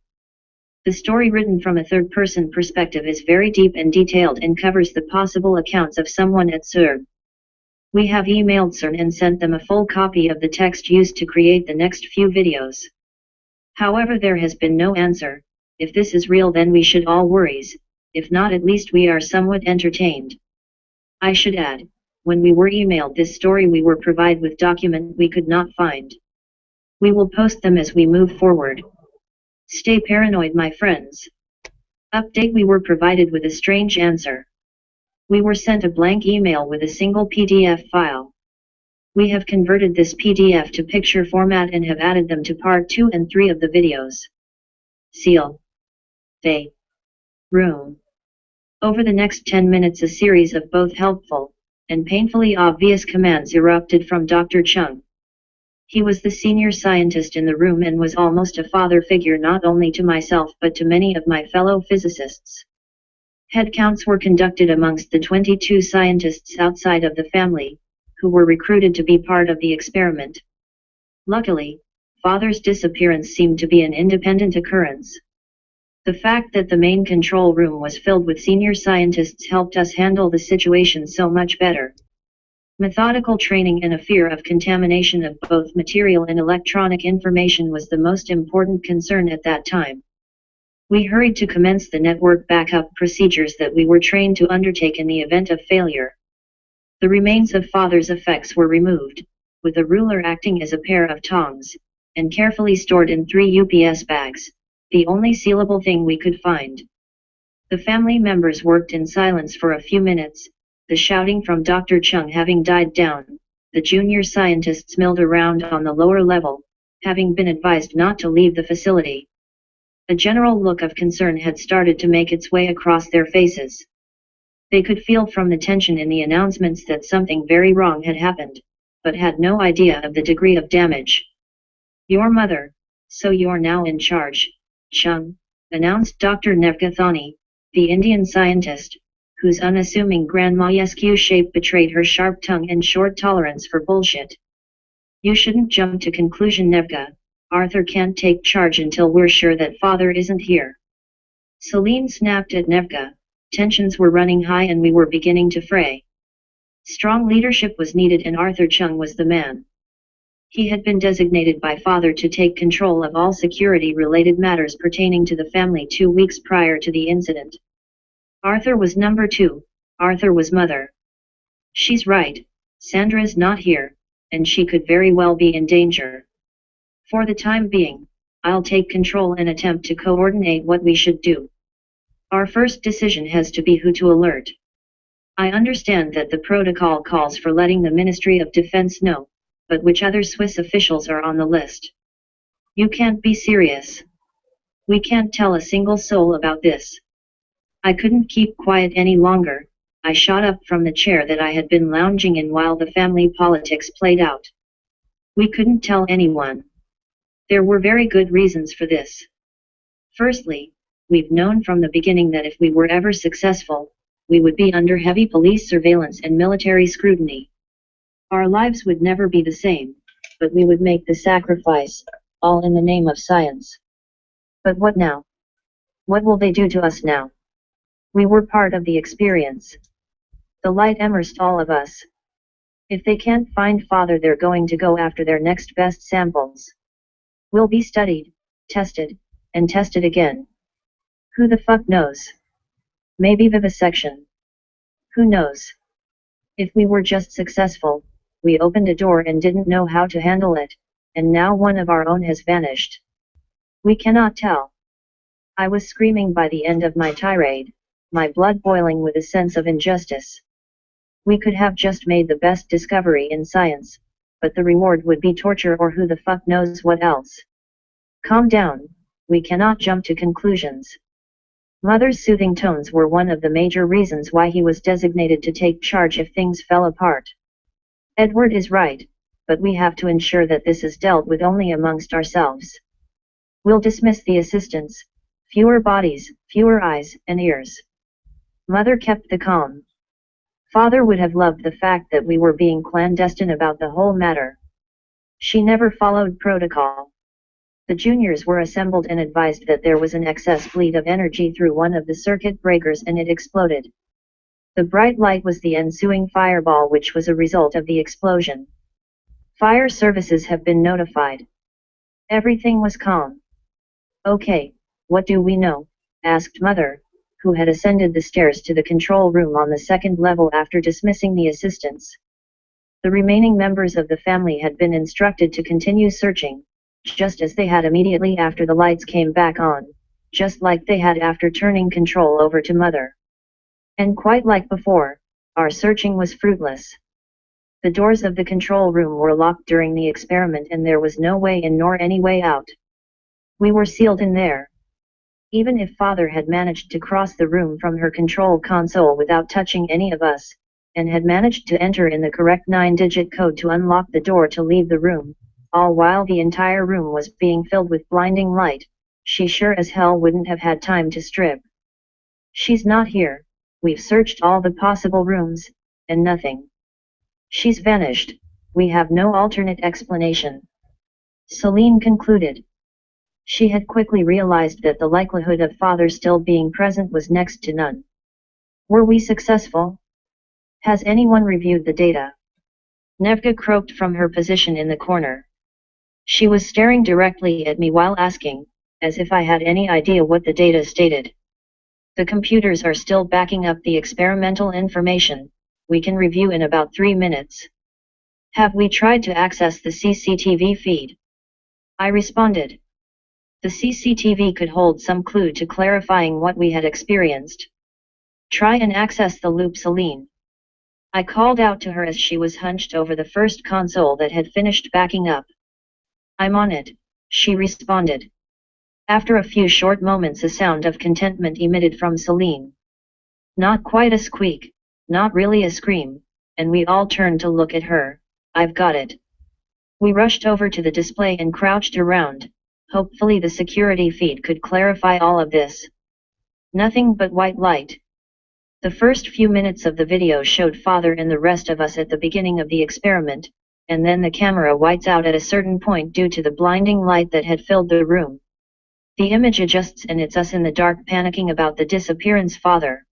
S2: The story written from a third-person perspective is very deep and detailed and covers the possible accounts of someone at CERN. We have emailed CERN and sent them a full copy of the text used to create the next few videos. However, there has been no answer. If this is real, then we should all worries. If not, at least we are somewhat entertained. I should add, when we were emailed this story, we were provided with document we could not find. We will post them as we move forward. Stay paranoid, my friends. Update: we were provided with a strange answer. We were sent a blank email with a single PDF file. We have converted this PDF to picture format and have added them to part 2 and 3 of the videos. Seal. They. Room. Over the next 10 minutes, a series of both helpful and painfully obvious commands erupted from Dr. Chung. He was the senior scientist in the room and was almost a father figure not only to myself but to many of my fellow physicists. Headcounts were conducted amongst the 22 scientists outside of the family, who were recruited to be part of the experiment. Luckily, Father's disappearance seemed to be an independent occurrence. The fact that the main control room was filled with senior scientists helped us handle the situation so much better. Methodical training and a fear of contamination of both material and electronic information was the most important concern at that time. We hurried to commence the network backup procedures that we were trained to undertake in the event of failure. The remains of Father's effects were removed, with a ruler acting as a pair of tongs, and carefully stored in 3 UPS bags, the only sealable thing we could find. The family members worked in silence for a few minutes, the shouting from Dr. Chung having died down. The junior scientists milled around on the lower level, having been advised not to leave the facility. A general look of concern had started to make its way across their faces. They could feel from the tension in the announcements that something very wrong had happened, but had no idea of the degree of damage. Your mother, so you're now in charge, Chung, announced Dr. Nevgathani, the Indian scientist, whose unassuming grandma-esque shape betrayed her sharp tongue and short tolerance for bullshit. You shouldn't jump to conclusion, Nevga. Arthur can't take charge until we're sure that father isn't here. Celine snapped at Nevga. Tensions were running high and we were beginning to fray. Strong leadership was needed and Arthur Chung was the man. He had been designated by father to take control of all security-related matters pertaining to the family 2 weeks prior to the incident. Arthur was number 2, Arthur was mother. She's right, Sandra's not here, and she could very well be in danger. For the time being, I'll take control and attempt to coordinate what we should do. Our first decision has to be who to alert. I understand that the protocol calls for letting the Ministry of Defense know, but which other Swiss officials are on the list? You can't be serious. We can't tell a single soul about this. I couldn't keep quiet any longer. I shot up from the chair that I had been lounging in while the family politics played out. We couldn't tell anyone. There were very good reasons for this. Firstly, we've known from the beginning that if we were ever successful, we would be under heavy police surveillance and military scrutiny. Our lives would never be the same, but we would make the sacrifice, all in the name of science. But what now? What will they do to us now? We were part of the experience. The light immersed all of us. If they can't find father, they're going to go after their next best samples. We'll be studied, tested, and tested again. Who the fuck knows? Maybe vivisection. Who knows? If we were just successful, we opened a door and didn't know how to handle it, and now one of our own has vanished. We cannot tell. I was screaming by the end of my tirade, my blood boiling with a sense of injustice. We could have just made the best discovery in science, but the reward would be torture or who the fuck knows what else. Calm down, we cannot jump to conclusions. Mother's soothing tones were one of the major reasons why he was designated to take charge if things fell apart. Edward is right, but we have to ensure that this is dealt with only amongst ourselves. We'll dismiss the assistants. Fewer bodies, fewer eyes and ears. Mother kept the calm. Father would have loved the fact that we were being clandestine about the whole matter. She never followed protocol. The juniors were assembled and advised that there was an excess bleed of energy through one of the circuit breakers and it exploded. The bright light was the ensuing fireball, which was a result of the explosion. Fire services have been notified. Everything was calm. Okay, what do we know? Asked Mother, who had ascended the stairs to the control room on the second level after dismissing the assistants. The remaining members of the family had been instructed to continue searching, just as they had immediately after the lights came back on, just like they had after turning control over to Mother. And quite like before, our searching was fruitless. The doors of the control room were locked during the experiment and there was no way in nor any way out. We were sealed in there. Even if Father had managed to cross the room from her control console without touching any of us, and had managed to enter in the correct 9-digit code to unlock the door to leave the room, all while the entire room was being filled with blinding light, she sure as hell wouldn't have had time to strip. She's not here. We've searched all the possible rooms, and nothing. She's vanished. We have no alternate explanation. Celine concluded. She had quickly realized that the likelihood of Father still being present was next to none. Were we successful? Has anyone reviewed the data? Nevga croaked from her position in the corner. She was staring directly at me while asking, as if I had any idea what the data stated. The computers are still backing up the experimental information. We can review in about 3 minutes. Have we tried to access the CCTV feed? I responded. The CCTV could hold some clue to clarifying what we had experienced. Try and access the loop, Celine. I called out to her as she was hunched over the first console that had finished backing up. I'm on it, she responded. After a few short moments, a sound of contentment emitted from Celine. Not quite a squeak, not really a scream, and we all turned to look at her. I've got it. We rushed over to the display and crouched around. Hopefully the security feed could clarify all of this. Nothing but white light. The first few minutes of the video showed Father and the rest of us at the beginning of the experiment, and then the camera whites out at a certain point due to the blinding light that had filled the room. The image adjusts and it's us in the dark panicking about the disappearance. Father.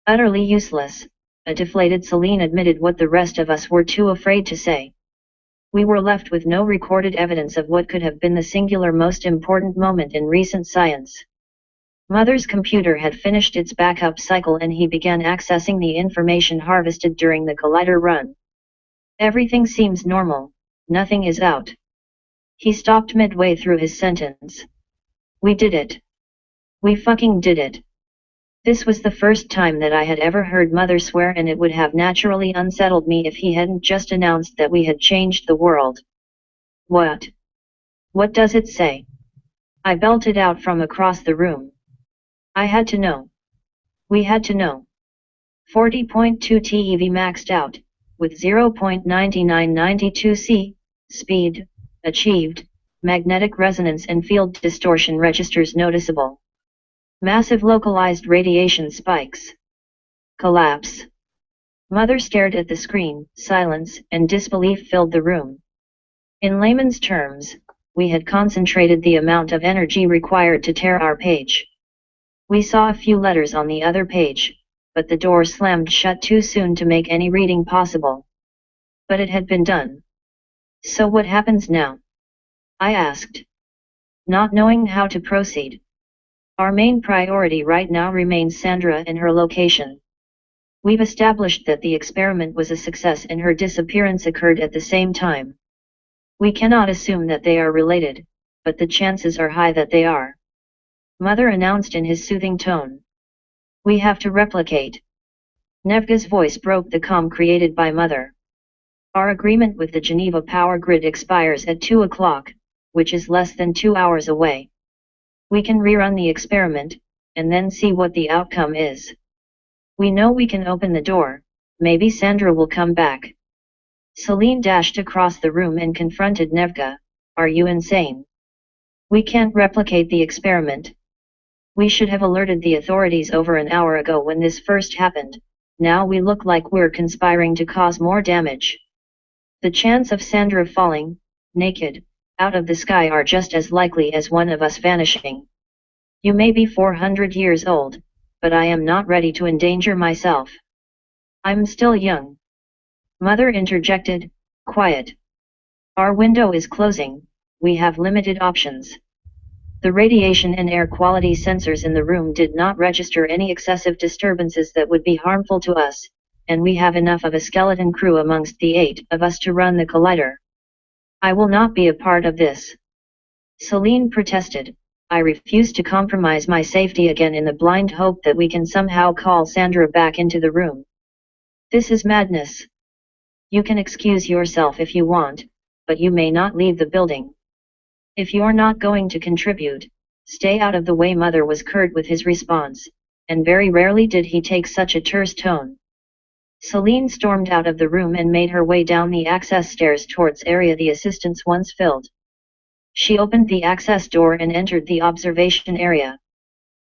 S2: Utterly useless, a deflated Celine admitted what the rest of us were too afraid to say. We were left with no recorded evidence of what could have been the singular most important moment in recent science. Mother's computer had finished its backup cycle and he began accessing the information harvested during the collider run. Everything seems normal, nothing is out. He stopped midway through his sentence. We did it. We fucking did it. This was the first time that I had ever heard Mother swear, and it would have naturally unsettled me if he hadn't just announced that we had changed the world. What? What does it say? I belted out from across the room. I had to know. We had to know. 40.2 TeV maxed out, with 0.9992 C, speed, achieved, magnetic resonance and field distortion registers noticeable. Massive localized radiation spikes. Collapse. Mother stared at the screen. Silence and disbelief filled the room. In layman's terms, we had concentrated the amount of energy required to tear our page. We saw a few letters on the other page, but the door slammed shut too soon to make any reading possible. But it had been done. So what happens now? I asked. Not knowing how to proceed. Our main priority right now remains Sandra and her location. We've established that the experiment was a success and her disappearance occurred at the same time. We cannot assume that they are related, but the chances are high that they are. Mother announced in his soothing tone. We have to replicate. Nevga's voice broke the calm created by Mother. Our agreement with the Geneva power grid expires at 2 o'clock, which is less than 2 hours away. We can rerun the experiment, and then see what the outcome is. We know we can open the door, maybe Sandra will come back. Celine dashed across the room and confronted Nevga. Are you insane? We can't replicate the experiment. We should have alerted the authorities over an hour ago when this first happened. Now we look like we're conspiring to cause more damage. The chance of Sandra falling, naked, out of the sky are just as likely as one of us vanishing. You may be 400 years old, but I am not ready to endanger myself. I'm still young. Mother interjected, quiet. Our window is closing, we have limited options. The radiation and air quality sensors in the room did not register any excessive disturbances that would be harmful to us, and we have enough of a skeleton crew amongst the 8 of us to run the collider. I will not be a part of this. Celine protested. I refuse to compromise my safety again in the blind hope that we can somehow call Sandra back into the room. This is madness. You can excuse yourself if you want, but you may not leave the building. If you're not going to contribute, stay out of the way. Mother was curt with his response, and very rarely did he take such a terse tone. Celine stormed out of the room and made her way down the access stairs towards area the assistants once filled. She opened the access door and entered the observation area.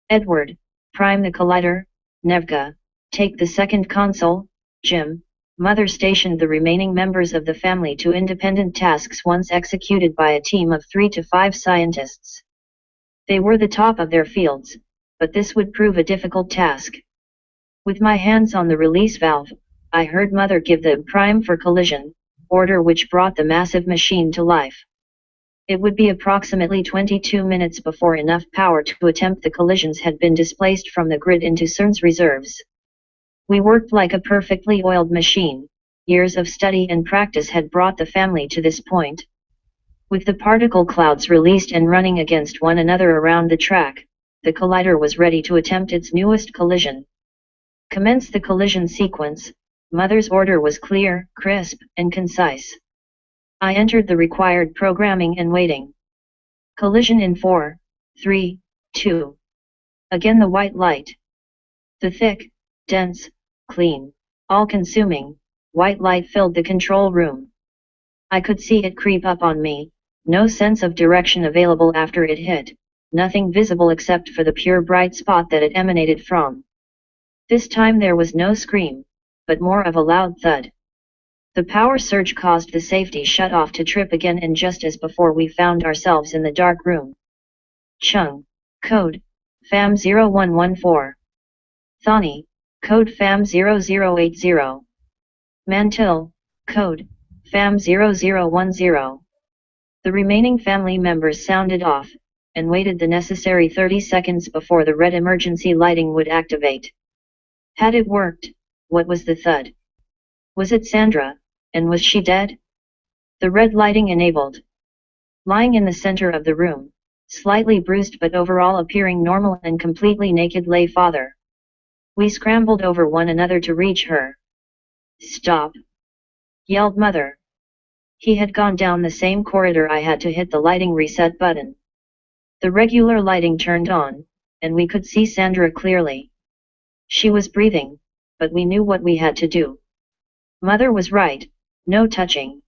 S2: Edward, prime the collider. Nevga, take the second console. Jim, Mother stationed the remaining members of the family to independent tasks once executed by a team of 3 to 5 scientists. They were the top of their fields, but this would prove a difficult task. With my hands on the release valve, I heard Mother give the prime for collision order, which brought the massive machine to life. It would be approximately 22 minutes before enough power to attempt the collisions had been displaced from the grid into CERN's reserves. We worked like a perfectly oiled machine. Years of study and practice had brought the family to this point. With the particle clouds released and running against one another around the track, the collider was ready to attempt its newest collision. Commence the collision sequence. Mother's order was clear, crisp, and concise. I entered the required programming and waiting. Collision in 4, 3, 2. Again the white light. The thick, dense, clean, all-consuming, white light filled the control room. I could see it creep up on me, no sense of direction available after it hit, nothing visible except for the pure bright spot that it emanated from. This time there was no scream, but more of a loud thud. The power surge caused the safety shut-off to trip again, and just as before we found ourselves in the dark room. Chung, code, FAM 0114. Thani, code FAM 0080. Mantil, code, FAM 0010. The remaining family members sounded off, and waited the necessary 30 seconds before the red emergency lighting would activate. Had it worked, what was the thud? Was it Sandra, and was she dead? The red lighting enabled. Lying in the center of the room, slightly bruised but overall appearing normal and completely naked, lay Father. We scrambled over one another to reach her. Stop! Yelled Mother. He had gone down the same corridor. I had to hit the lighting reset button. The regular lighting turned on, and we could see Sandra clearly. She was breathing, but we knew what we had to do. Mother was right, no touching.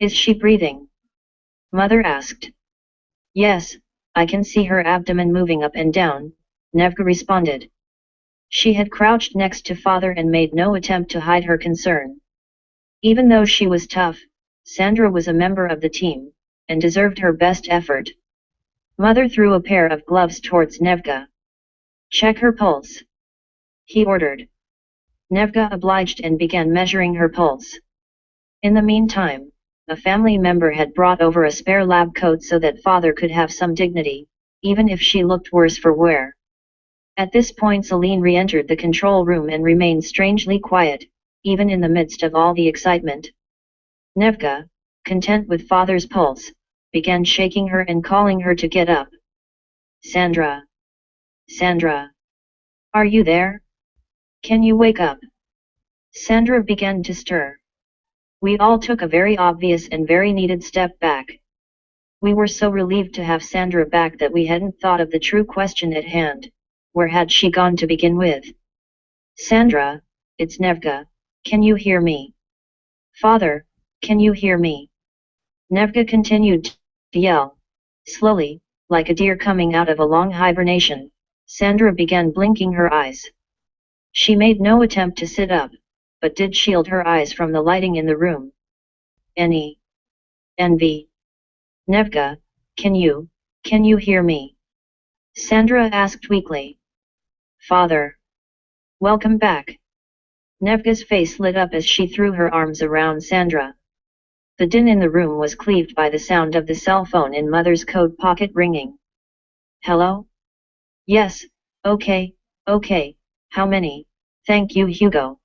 S2: Is she breathing? Mother asked. Yes, I can see her abdomen moving up and down, Nevka responded. She had crouched next to Father and made no attempt to hide her concern. Even though she was tough, Sandra was a member of the team, and deserved her best effort. Mother threw a pair of gloves towards Nevka. Check her pulse, he ordered. Nevka obliged and began measuring her pulse. In the meantime, a family member had brought over a spare lab coat so that Father could have some dignity, even if she looked worse for wear. At this point Celine re-entered the control room and remained strangely quiet, even in the midst of all the excitement. Nevka, content with Father's pulse, began shaking her and calling her to get up. Sandra! Sandra! Are you there? Can you wake up? Sandra began to stir. We all took a very obvious and very needed step back. We were so relieved to have Sandra back that we hadn't thought of the true question at hand. Where had she gone to begin with? Sandra, it's Nevka, can you hear me? Father, can you hear me? Nevka continued to yell. Slowly, like a deer coming out of a long hibernation, Sandra began blinking her eyes. She made no attempt to sit up, but did shield her eyes from the lighting in the room. Envy. Nevka, can you hear me? Sandra asked weakly. Father. Welcome back. Nevka's face lit up as she threw her arms around Sandra. The din in the room was cleaved by the sound of the cell phone in Mother's coat pocket ringing. Hello? Yes, okay, how many? Thank you, Hugo.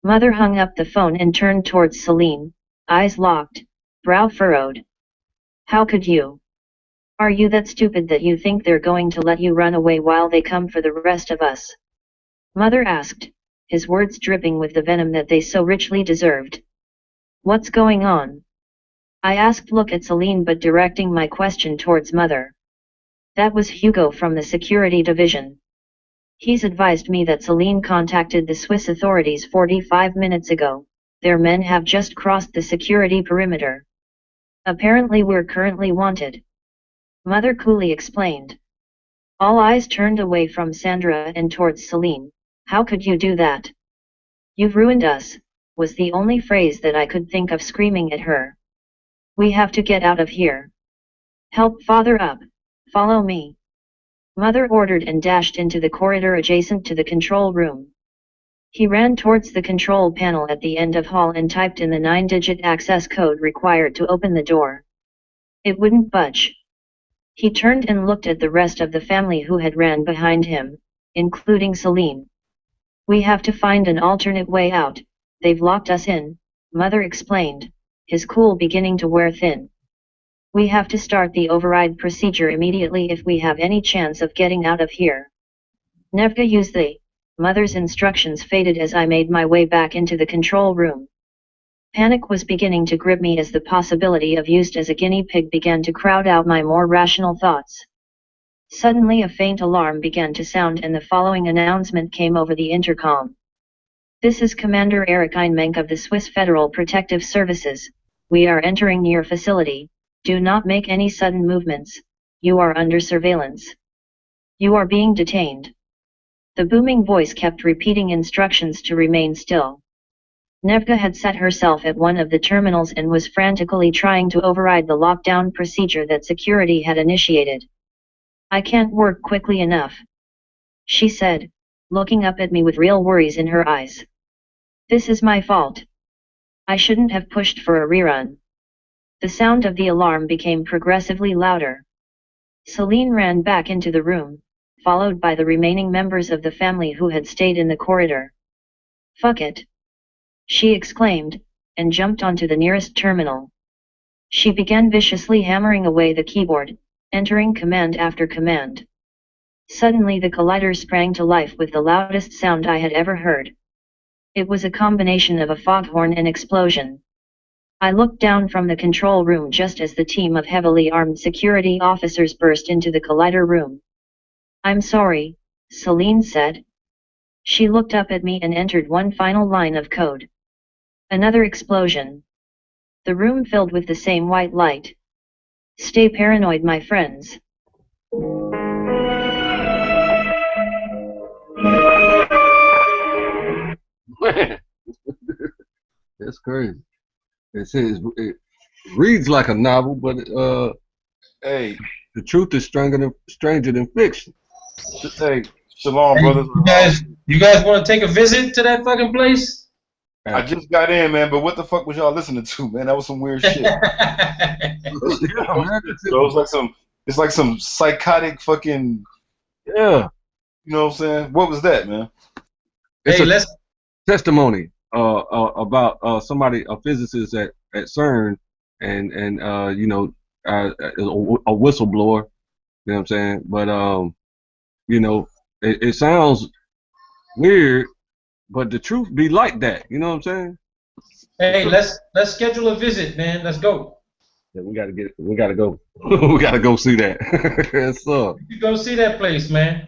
S2: Mother hung up the phone and turned towards Celine, eyes locked, brow furrowed. How could you? Are you that stupid that you think they're going to let you run away while they come for the rest of us? Mother asked, his words dripping with the venom that they so richly deserved. What's going on? I asked, look at Celine but directing my question towards Mother. That was Hugo from the security division. He's advised me that Celine contacted the Swiss authorities 45 minutes ago. Their men have just crossed the security perimeter. Apparently we're currently wanted. Mother coolly explained. All eyes turned away from Sandra and towards Celine. How could you do that? You've ruined us, was the only phrase that I could think of screaming at her. We have to get out of here. Help Father up, follow me. Mother ordered and dashed into the corridor adjacent to the control room. He ran towards the control panel at the end of hall and typed in the 9-digit access code required to open the door. It wouldn't budge. He turned and looked at the rest of the family who had ran behind him, including Celine. We have to find an alternate way out, they've locked us in, Mother explained, his cool beginning to wear thin. We have to start the override procedure immediately if we have any chance of getting out of here. Nevka used the Mother's instructions faded as I made my way back into the control room. Panic was beginning to grip me as the possibility of used as a guinea pig began to crowd out my more rational thoughts. Suddenly a faint alarm began to sound and the following announcement came over the intercom. This is Commander Eric Einmenk of the Swiss Federal Protective Services. We are entering your facility. Do not make any sudden movements. You are under surveillance. You are being detained. The booming voice kept repeating instructions to remain still. Nevka had set herself at one of the terminals and was frantically trying to override the lockdown procedure that security had initiated. I can't work quickly enough, she said, looking up at me with real worries in her eyes. This is my fault. I shouldn't have pushed for a rerun. The sound of the alarm became progressively louder. Celine ran back into the room, followed by the remaining members of the family who had stayed in the corridor. Fuck it, she exclaimed, and jumped onto the nearest terminal. She began viciously hammering away the keyboard, entering command after command. Suddenly the collider sprang to life with the loudest sound I had ever heard. It was a combination of a foghorn and explosion. I looked down from the control room just as the team of heavily armed security officers burst into the collider room. I'm sorry, Celine said. She looked up at me and entered one final line of code. Another explosion. The room filled with the same white light. Stay paranoid, my friends.
S1: That's crazy. It says it reads like a novel, but
S8: Hey,
S1: the truth is stranger than fiction.
S8: hey, shalom,
S3: Hey,
S8: brothers.
S3: you guys want to take a visit to that fucking place?
S8: I just got in, man, but what the fuck was y'all listening to, man? That was some weird shit.
S1: Yeah, man,
S8: It's like some psychotic fucking,
S1: yeah.
S8: you know what I'm saying? What was that, man?
S1: It's
S3: Hey,
S1: a
S3: let's.
S1: testimony about somebody, a physicist at CERN, and you know, a whistleblower. You know what I'm saying? But you know, it sounds weird, but the truth be like that. You know what I'm saying?
S3: Hey, let's schedule a visit, man. Let's go.
S1: Yeah, we gotta go. We gotta go see that. Yes, sir.
S3: You go see that place, man.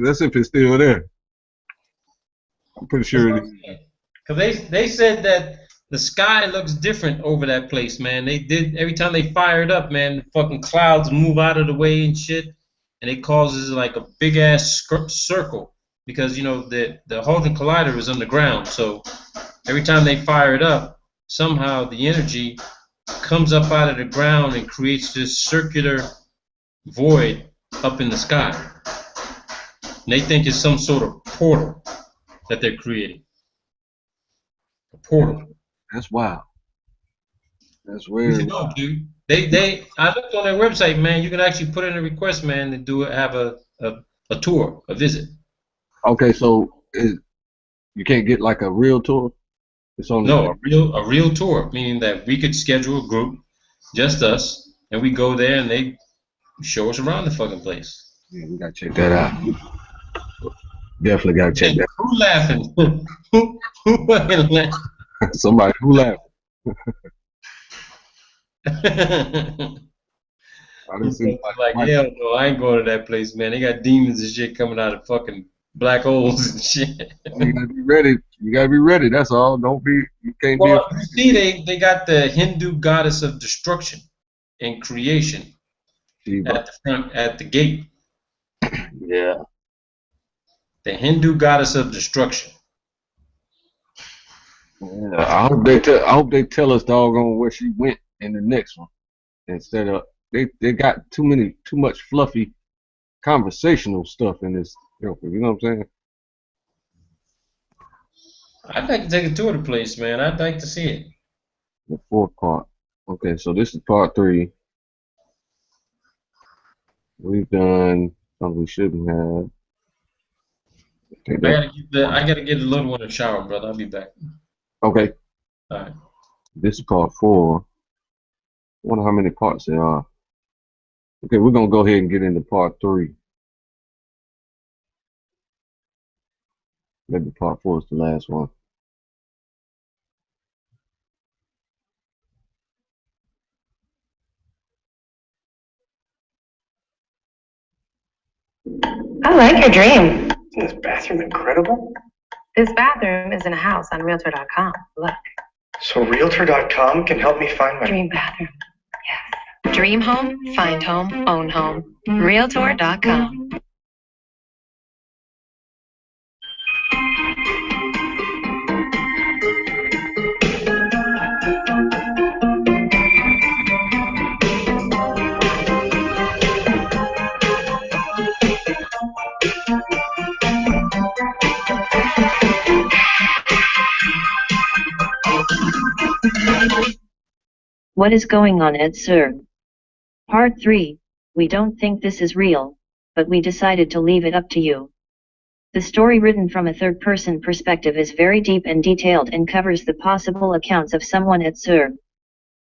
S1: That's if it's still there. I'm pretty sure it is.
S3: Because they said that the sky looks different over that place, man. They did every time they fire it up, man. The fucking clouds move out of the way and shit, and it causes like a big ass circle because you know the Hadron Collider is underground, so every time they fire it up, somehow the energy comes up out of the ground and creates this circular void up in the sky. And they think it's some sort of portal that they're creating. A portal.
S1: That's wild. That's
S3: You
S1: weird.
S3: should go, dude. I looked on their website, man. You can actually put in a request, man, to do it, have a tour, a visit.
S1: Okay, so you can't get like a real tour. It's only
S3: No, a real tour, meaning that we could schedule a group, just us, and we go there and they show us around the fucking place.
S1: Yeah, we gotta check that out. Definitely gotta check that.
S3: Who laughing? Who fucking laughing?
S1: Somebody who laughed. I didn't see
S3: Like, hell no, I ain't going to that place, man. They got demons and shit coming out of fucking black holes and shit.
S1: You gotta be ready. You gotta be ready. That's all. You can't
S3: Well,
S1: be.
S3: you see, they got the Hindu goddess of destruction and creation at the front, at the gate.
S1: Yeah.
S3: The Hindu goddess of destruction.
S1: Yeah. I hope they tell us doggone where she went in the next one instead of they got too much fluffy conversational stuff in this. You know what I'm saying?
S3: I'd like to take a tour of the place, man. I'd like to see it.
S1: The fourth part. Okay, so this is part 3. We've done something we shouldn't have.
S3: I gotta get the little one a shower, brother. I'll be back.
S1: Okay.
S3: All right.
S1: This is part 4. I wonder how many parts there are. Okay, we're gonna go ahead and get into part 3. Maybe part 4 is the last one.
S9: like your dream.
S7: Isn't this bathroom incredible?
S9: This bathroom is in a house on Realtor.com. Look.
S7: So Realtor.com can help me find my
S9: Dream bathroom. Yes. Dream home, find home, own home. Realtor.com.
S2: What is going on at CERN? Part 3. We don't think this is real, but we decided to leave it up to you. The story written from a third-person perspective is very deep and detailed and covers the possible accounts of someone at CERN.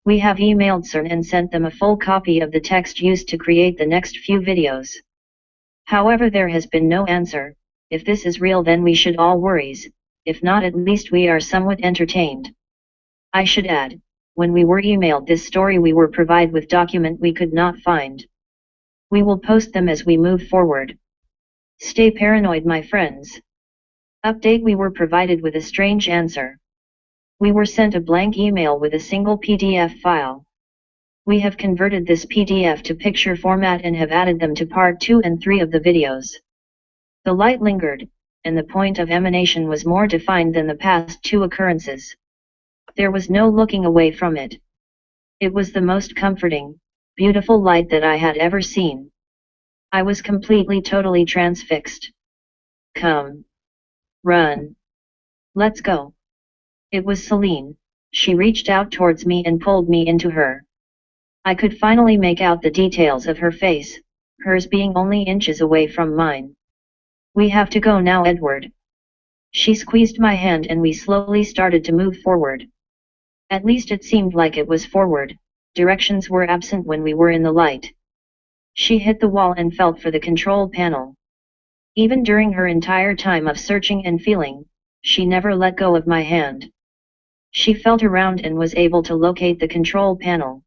S2: We have emailed CERN and sent them a full copy of the text used to create the next few videos. However, there has been no answer. If this is real, then we should all worries. If not, at least we are somewhat entertained. I should add, when we were emailed this story, we were provided with document we could not find. We will post them as we move forward. Stay paranoid, my friends. Update: we were provided with a strange answer. We were sent a blank email with a single PDF file. We have converted this PDF to picture format and have added them to part 2 and 3 of the videos. The light lingered, and the point of emanation was more defined than the past 2 occurrences. There was no looking away from it. It was the most comforting, beautiful light that I had ever seen. I was completely, totally transfixed. Come. Run. Let's go. It was Celine. She reached out towards me and pulled me into her. I could finally make out the details of her face, hers being only inches away from mine. We have to go now, Edward. She squeezed my hand and we slowly started to move forward. At least it seemed like it was forward. Directions were absent when we were in the light. She hit the wall and felt for the control panel. Even during her entire time of searching and feeling, she never let go of my hand. She felt around and was able to locate the control panel.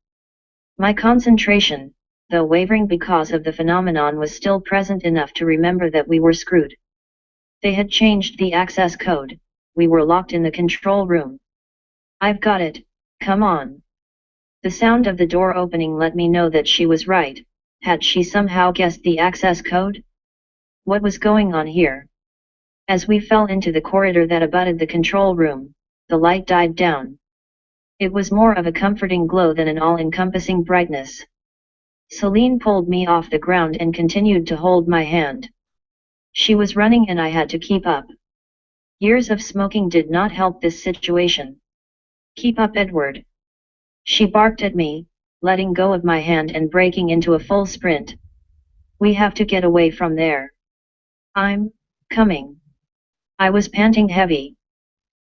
S2: My concentration, though wavering because of the phenomenon, was still present enough to remember that we were screwed. They had changed the access code. We were locked in the control room. I've got it, come on. The sound of the door opening let me know that she was right. Had she somehow guessed the access code? What was going on here? As we fell into the corridor that abutted the control room, the light died down. It was more of a comforting glow than an all-encompassing brightness. Celine pulled me off the ground and continued to hold my hand. She was running and I had to keep up. Years of smoking did not help this situation. Keep up, Edward. She barked at me, letting go of my hand and breaking into a full sprint. We have to get away from there. I'm coming. I was panting heavy.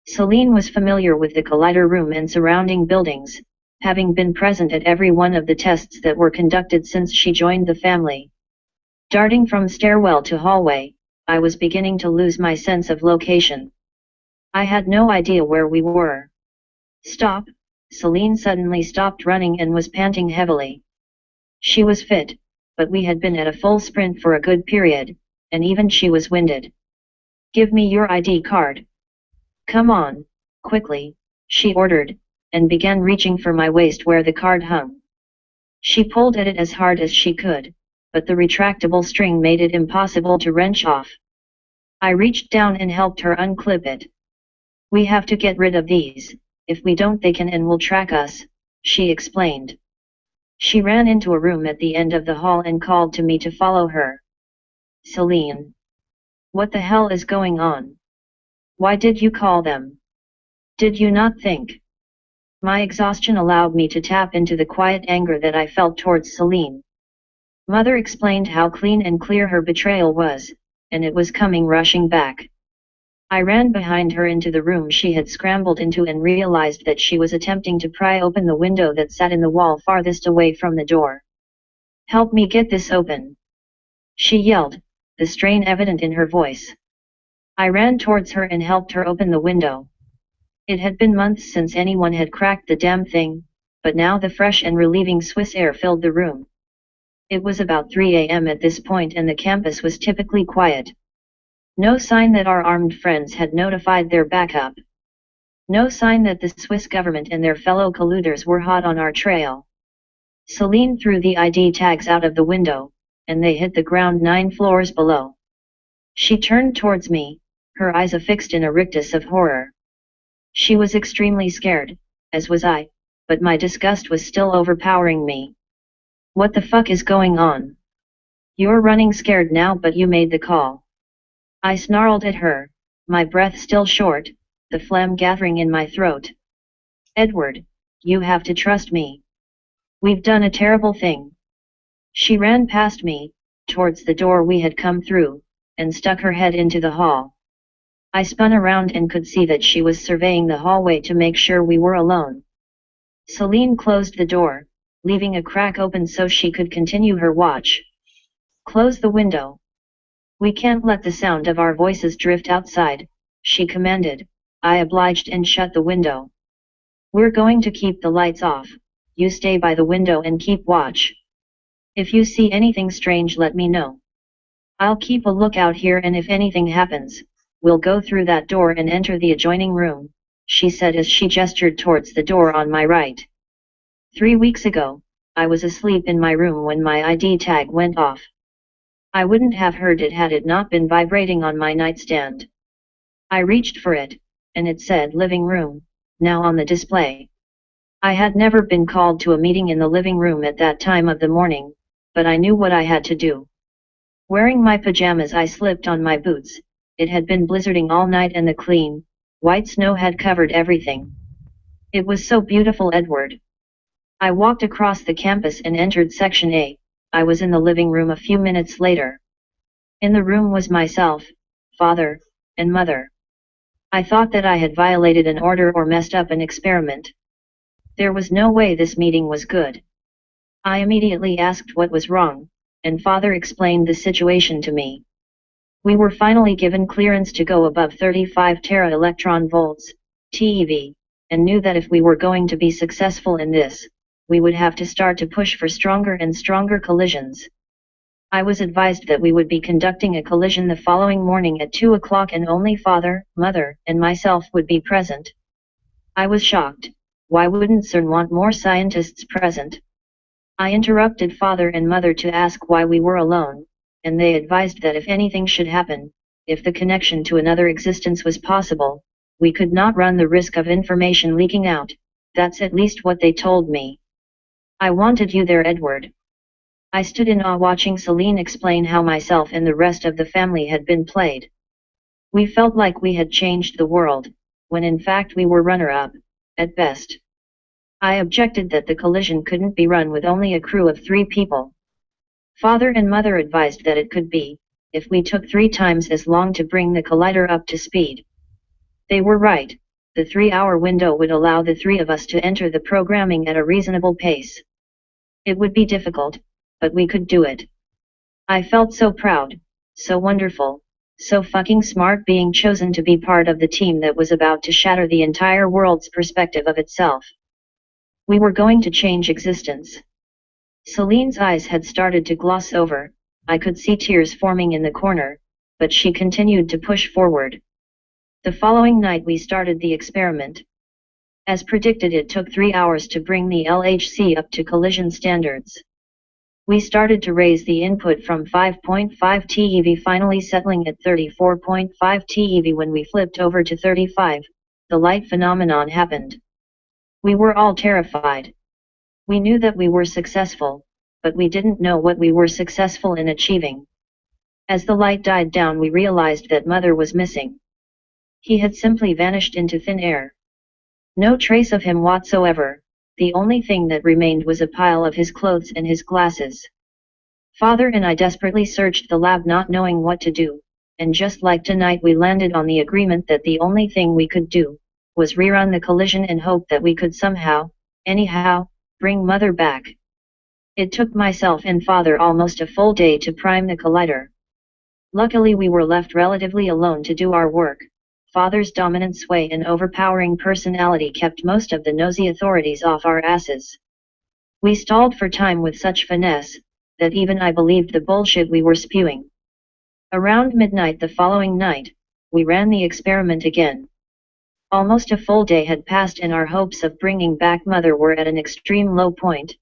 S2: Celine was familiar with the collider room and surrounding buildings, having been present at every one of the tests that were conducted since she joined the family. Darting from stairwell to hallway, I was beginning to lose my sense of location. I had no idea where we were. Stop! Celine suddenly stopped running and was panting heavily. She was fit, but we had been at a full sprint for a good period, and even she was winded. Give me your ID card. Come on, quickly, she ordered, and began reaching for my waist where the card hung. She pulled at it as hard as she could, but the retractable string made it impossible to wrench off. I reached down and helped her unclip it. We have to get rid of these. If we don't, they can and will track us, she explained. She ran into a room at the end of the hall and called to me to follow her. Celine. What the hell is going on? Why did you call them? Did you not think? My exhaustion allowed me to tap into the quiet anger that I felt towards Celine. Mother explained how clean and clear her betrayal was, and it was coming rushing back. I ran behind her into the room she had scrambled into and realized that she was attempting to pry open the window that sat in the wall farthest away from the door. Help me get this open, she yelled, the strain evident in her voice. I ran towards her and helped her open the window. It had been months since anyone had cracked the damn thing, but now the fresh and relieving Swiss air filled the room. It was about 3 a.m. at this point and the campus was typically quiet. No sign that our armed friends had notified their backup. No sign that the Swiss government and their fellow colluders were hot on our trail. Celine threw the ID tags out of the window, and they hit the ground 9 floors below. She turned towards me, her eyes affixed in a rictus of horror. She was extremely scared, as was I, but my disgust was still overpowering me. What the fuck is going on? You're running scared now, but you made the call. I snarled at her, my breath still short, the phlegm gathering in my throat. Edward, you have to trust me. We've done a terrible thing. She ran past me, towards the door we had come through, and stuck her head into the hall. I spun around and could see that she was surveying the hallway to make sure we were alone. Celine closed the door, leaving a crack open so she could continue her watch. Close the window. We can't let the sound of our voices drift outside, she commanded. I obliged and shut the window. We're going to keep the lights off. You stay by the window and keep watch. If you see anything strange, let me know. I'll keep a lookout here, and if anything happens, we'll go through that door and enter the adjoining room, she said as she gestured towards the door on my right. 3 weeks ago, I was asleep in my room when my ID tag went off. I wouldn't have heard it had it not been vibrating on my nightstand. I reached for it, and it said living room, now on the display. I had never been called to a meeting in the living room at that time of the morning, but I knew what I had to do. Wearing my pajamas, I slipped on my boots. It had been blizzarding all night and the clean, white snow had covered everything. It was so beautiful, Edward. I walked across the campus and entered Section A. I was in the living room a few minutes later. In the room was myself, father, and mother. I thought that I had violated an order or messed up an experiment. There was no way this meeting was good. I immediately asked what was wrong, and father explained the situation to me. We were finally given clearance to go above 35 tera-electron volts, TeV, and knew that if we were going to be successful in this, we would have to start to push for stronger and stronger collisions. I was advised that we would be conducting a collision the following morning at 2 o'clock and only father, mother, and myself would be present. I was shocked. Why wouldn't CERN want more scientists present? I interrupted father and mother to ask why we were alone, and they advised that if anything should happen, if the connection to another existence was possible, we could not run the risk of information leaking out. That's at least what they told me. I wanted you there, Edward. I stood in awe watching Celine explain how myself and the rest of the family had been played. We felt like we had changed the world, when in fact we were runner-up, at best. I objected that the collision couldn't be run with only a crew of 3 people. Father and mother advised that it could be, if we took 3 times as long to bring the collider up to speed. They were right. The 3-hour window would allow the 3 of us to enter the programming at a reasonable pace. It would be difficult, but we could do it. I felt so proud, so wonderful, so fucking smart being chosen to be part of the team that was about to shatter the entire world's perspective of itself. We were going to change existence. Celine's eyes had started to gloss over. I could see tears forming in the corner, but she continued to push forward. The following night we started the experiment. As predicted, it took 3 hours to bring the LHC up to collision standards. We started to raise the input from 5.5 TeV, finally settling at 34.5 TeV. When we flipped over to 35, the light phenomenon happened. We were all terrified. We knew that we were successful, but we didn't know what we were successful in achieving. As the light died down, we realized that Mother was missing. He had simply vanished into thin air. No trace of him whatsoever. The only thing that remained was a pile of his clothes and his glasses. Father and I desperately searched the lab, not knowing what to do, and just like tonight we landed on the agreement that the only thing we could do was rerun the collision and hope that we could somehow, anyhow, bring Mother back. It took myself and Father almost a full day to prime the collider. Luckily we were left relatively alone to do our work. Father's dominant sway and overpowering personality kept most of the nosy authorities off our asses. We stalled for time with such finesse, that even I believed the bullshit we were spewing. Around midnight the following night, we ran the experiment again. Almost a full day had passed and our hopes of bringing back Mother were at an extreme low point.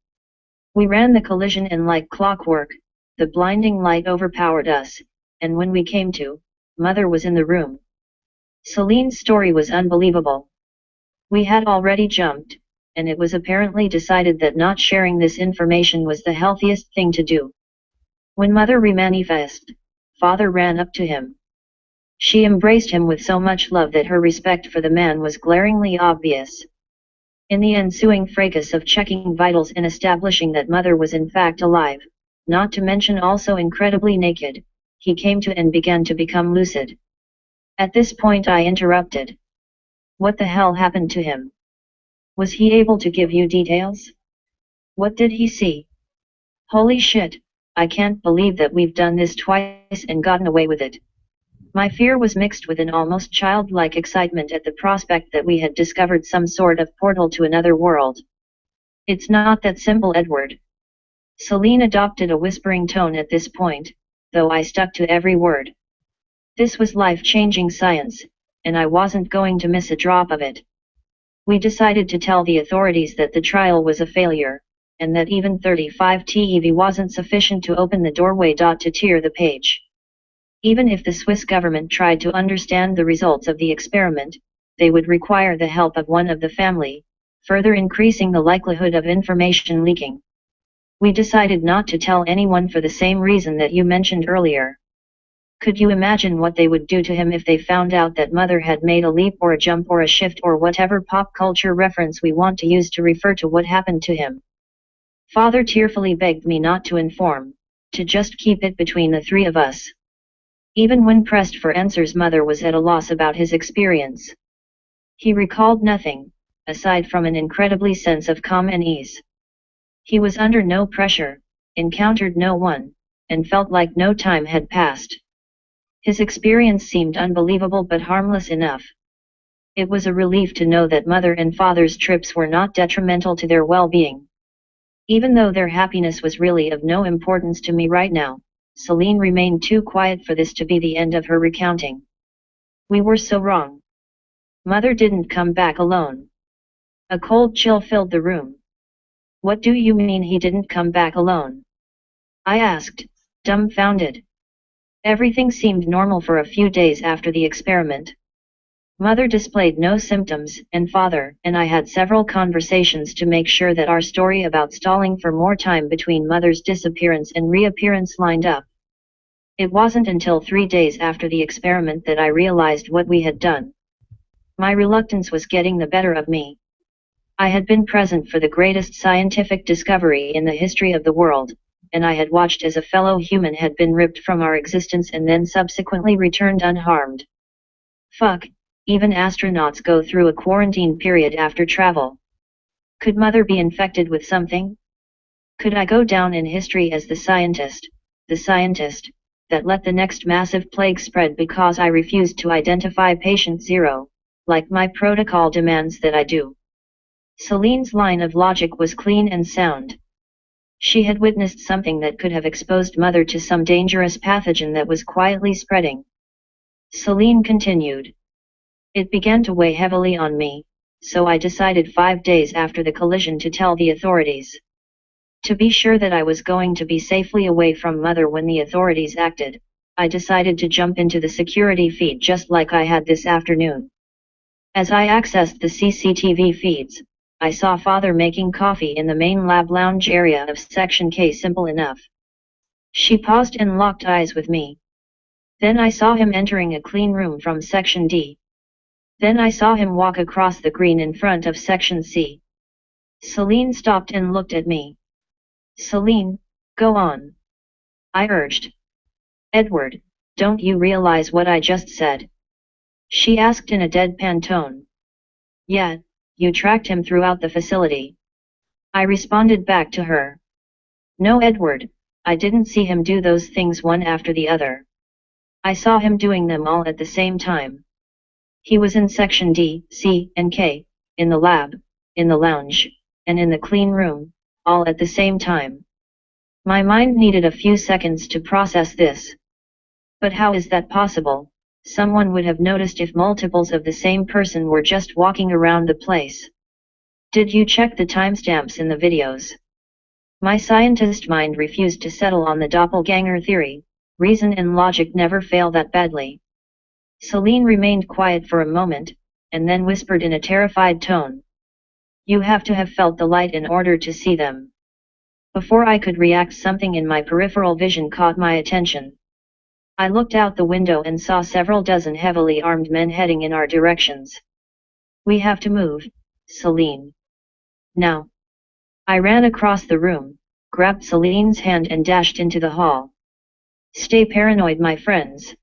S2: We ran the collision and like clockwork, the blinding light overpowered us, and when we came to, Mother was in the room. Celine's story was unbelievable. We had already jumped, and it was apparently decided that not sharing this information was the healthiest thing to do. When Mother remanifested, Father ran up to him. She embraced him with so much love that her respect for the man was glaringly obvious. In the ensuing fracas of checking vitals and establishing that Mother was in fact alive, not to mention also incredibly naked, he came to and began to become lucid. At this point I interrupted. What the hell happened to him? Was he able to give you details? What did he see? Holy shit, I can't believe that we've done this twice and gotten away with it. My fear was mixed with an almost childlike excitement at the prospect that we had discovered some sort of portal to another world. It's not that simple, Edward. Celine adopted a whispering tone at this point, though I stuck to every word. This was life-changing science, and I wasn't going to miss a drop of it. We decided to tell the authorities that the trial was a failure, and that even 35 TeV wasn't sufficient to open the doorway to tear the page. Even if the Swiss government tried to understand the results of the experiment, they would require the help of one of the family, further increasing the likelihood of information leaking. We decided not to tell anyone for the same reason that you mentioned earlier. Could you imagine what they would do to him if they found out that Mother had made a leap or a jump or a shift or whatever pop culture reference we want to use to refer to what happened to him? Father tearfully begged me not to inform, to just keep it between the three of us. Even when pressed for answers, Mother was at a loss about his experience. He recalled nothing, aside from an incredibly sense of calm and ease. He was under no pressure, encountered no one, and felt like no time had passed. His experience seemed unbelievable but harmless enough. It was a relief to know that Mother and Father's trips were not detrimental to their well-being. Even though their happiness was really of no importance to me right now, Celine remained too quiet for this to be the end of her recounting. We were so wrong. Mother didn't come back alone. A cold chill filled the room. What do you mean he didn't come back alone? I asked, dumbfounded. Everything seemed normal for a few days after the experiment. Mother displayed no symptoms, and Father and I had several conversations to make sure that our story about stalling for more time between Mother's disappearance and reappearance lined up. It wasn't until 3 days after the experiment that I realized what we had done. My reluctance was getting the better of me. I had been present for the greatest scientific discovery in the history of the world, and I had watched as a fellow human had been ripped from our existence and then subsequently returned unharmed. Fuck, even astronauts go through a quarantine period after travel. Could Mother be infected with something? Could I go down in history as the scientist that let the next massive plague spread because I refused to identify patient zero, like my protocol demands that I do? Celine's line of logic was clean and sound. She had witnessed something that could have exposed Mother to some dangerous pathogen that was quietly spreading. Celine continued. It began to weigh heavily on me, so I decided 5 days after the collision to tell the authorities. To be sure that I was going to be safely away from Mother when the authorities acted, I decided to jump into the security feed just like I had this afternoon. As I accessed the CCTV feeds, I saw Father making coffee in the main lab lounge area of Section K. Simple enough. She paused and locked eyes with me. Then I saw him entering a clean room from Section D. Then I saw him walk across the green in front of Section C. Celine stopped and looked at me. Celine, go on. I urged. Edward, don't you realize what I just said? She asked in a deadpan tone. Yeah, you tracked him throughout the facility. I responded back to her. No, Edward, I didn't see him do those things one after the other. I saw him doing them all at the same time. He was in Section D, C, and K, in the lab, in the lounge, and in the clean room, all at the same time. My mind needed a few seconds to process this. But how is that possible? Someone would have noticed if multiples of the same person were just walking around the place. Did you check the timestamps in the videos? My scientist mind refused to settle on the doppelganger theory. Reason and logic never fail that badly. Celine remained quiet for a moment, and then whispered in a terrified tone. You have to have felt the light in order to see them. Before I could react, something in my peripheral vision caught my attention. I looked out the window and saw several dozen heavily armed men heading in our directions. We have to move, Celine. Now. I ran across the room, grabbed Celine's hand and dashed into the hall. Stay paranoid, my friends.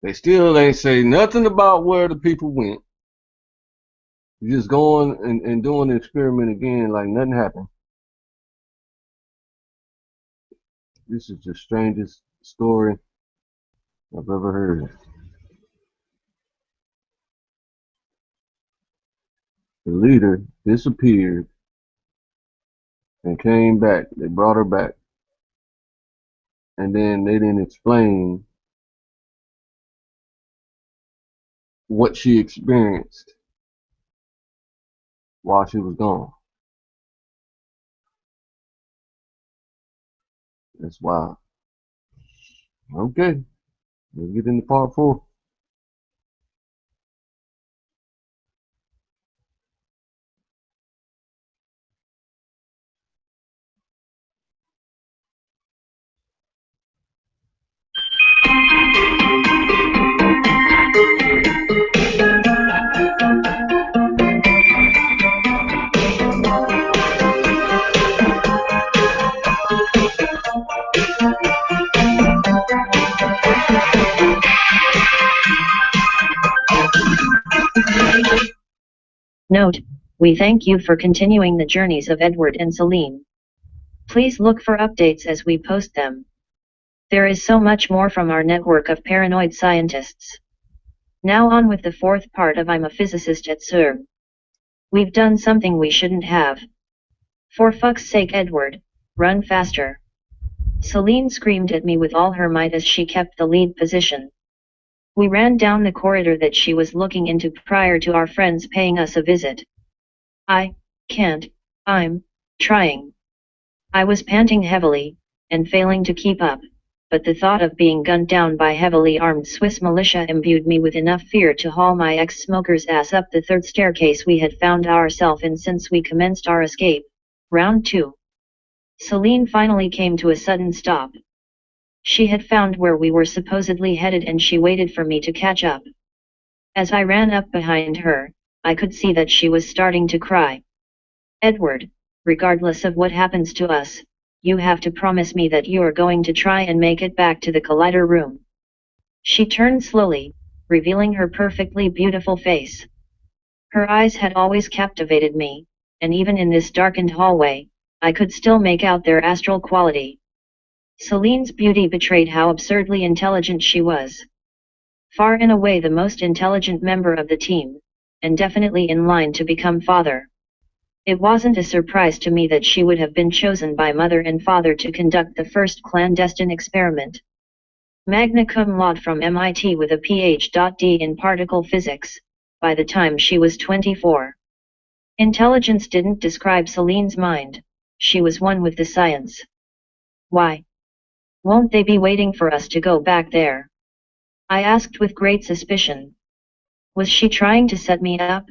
S1: They still ain't say nothing about where the people went. Just going and doing the experiment again like nothing happened. This is the strangest story I've ever heard. The leader disappeared and came back. They brought her back. And then they didn't explain what she experienced while she was gone. That's wild. Okay, let's get into part 4.
S2: Note, we thank you for continuing the journeys of Edward and Celine. Please look for updates as we post them. There is so much more from our network of paranoid scientists. Now on with the 4th part of I'm a Physicist at CERN. We've done something we shouldn't have. For fuck's sake, Edward, run faster. Celine screamed at me with all her might as she kept the lead position. We ran down the corridor that she was looking into prior to our friends paying us a visit. I can't, I'm trying. I was panting heavily, and failing to keep up, but the thought of being gunned down by heavily armed Swiss militia imbued me with enough fear to haul my ex-smoker's ass up the 3rd staircase we had found ourselves in since we commenced our escape. Round 2. Celine finally came to a sudden stop. She had found where we were supposedly headed and she waited for me to catch up. As I ran up behind her, I could see that she was starting to cry. Edward, regardless of what happens to us, you have to promise me that you are going to try and make it back to the collider room. She turned slowly, revealing her perfectly beautiful face. Her eyes had always captivated me, and even in this darkened hallway, I could still make out their astral quality. Celine's beauty betrayed how absurdly intelligent she was. Far and away the most intelligent member of the team, and definitely in line to become father. It wasn't a surprise to me that she would have been chosen by mother and father to conduct the first clandestine experiment. Magna cum laude from MIT with a Ph.D. in particle physics, by the time she was 24. Intelligence didn't describe Celine's mind, she was one with the science. Why? Won't they be waiting for us to go back there? I asked with great suspicion. Was she trying to set me up?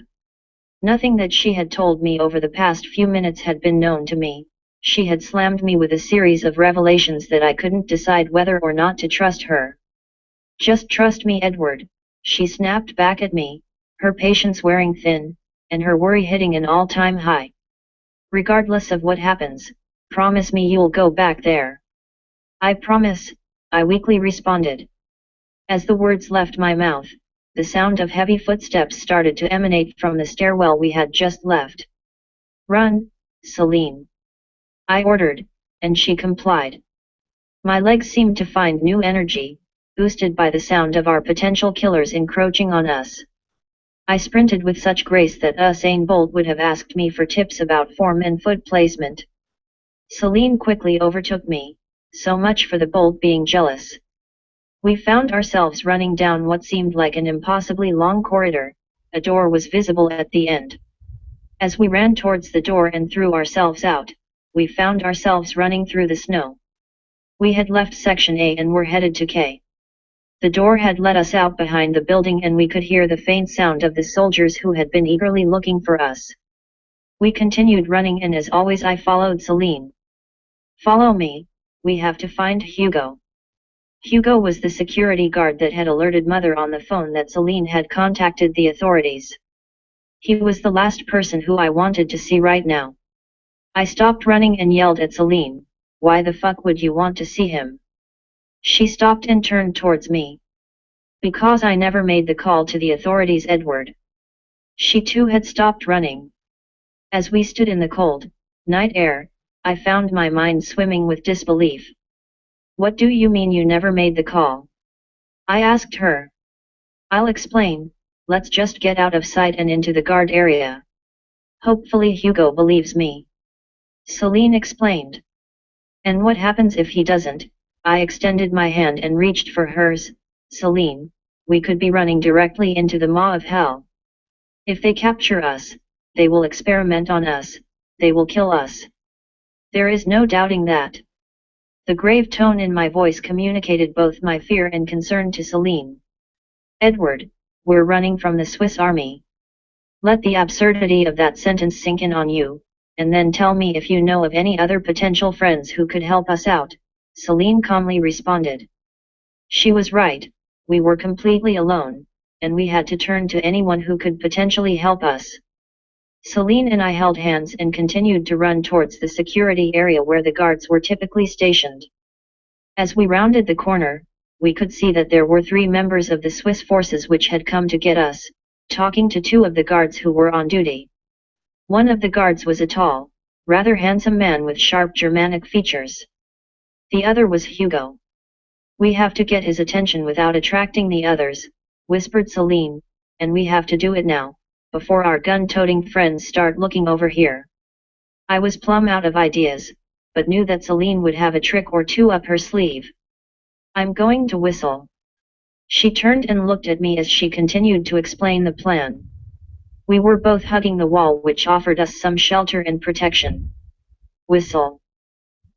S2: Nothing that she had told me over the past few minutes had been known to me. She had slammed me with a series of revelations that I couldn't decide whether or not to trust her. Just trust me, Edward, she snapped back at me, her patience wearing thin, and her worry hitting an all-time high. Regardless of what happens, promise me you'll go back there. I promise, I weakly responded. As the words left my mouth, the sound of heavy footsteps started to emanate from the stairwell we had just left. Run, Celine. I ordered, and she complied. My legs seemed to find new energy, boosted by the sound of our potential killers encroaching on us. I sprinted with such grace that Usain Bolt would have asked me for tips about form and foot placement. Celine quickly overtook me, so much for the Bolt being jealous. We found ourselves running down what seemed like an impossibly long corridor. A door was visible at the end. As we ran towards the door and threw ourselves out, we found ourselves running through the snow. We had left Section A and were headed to K. The door had let us out behind the building and we could hear the faint sound of the soldiers who had been eagerly looking for us. We continued running and as always I followed Celine. Follow me, we have to find Hugo. Hugo was the security guard that had alerted Mother on the phone that Celine had contacted the authorities. He was the last person who I wanted to see right now. I stopped running and yelled at Celine, "Why the fuck would you want to see him?" She stopped and turned towards me. Because I never made the call to the authorities, Edward. She too had stopped running. As we stood in the cold, night air, I found my mind swimming with disbelief. What do you mean you never made the call? I asked her. I'll explain, let's just get out of sight and into the guard area. Hopefully Hugo believes me. Celine explained. And what happens if he doesn't? I extended my hand and reached for hers. Celine, we could be running directly into the maw of hell. If they capture us, they will experiment on us, they will kill us. There is no doubting that. The grave tone in my voice communicated both my fear and concern to Celine. Edward, we're running from the Swiss army. Let the absurdity of that sentence sink in on you, and then tell me if you know of any other potential friends who could help us out, Celine calmly responded. She was right, we were completely alone, and we had to turn to anyone who could potentially help us. Celine and I held hands and continued to run towards the security area where the guards were typically stationed. As we rounded the corner, we could see that there were 3 members of the Swiss forces which had come to get us, talking to 2 of the guards who were on duty. One of the guards was a tall, rather handsome man with sharp Germanic features. The other was Hugo. We have to get his attention without attracting the others, whispered Celine, and we have to do it now, before our gun-toting friends start looking over here. I was plumb out of ideas, but knew that Celine would have a trick or two up her sleeve. I'm going to whistle. She turned and looked at me as she continued to explain the plan. We were both hugging the wall which offered us some shelter and protection. Whistle.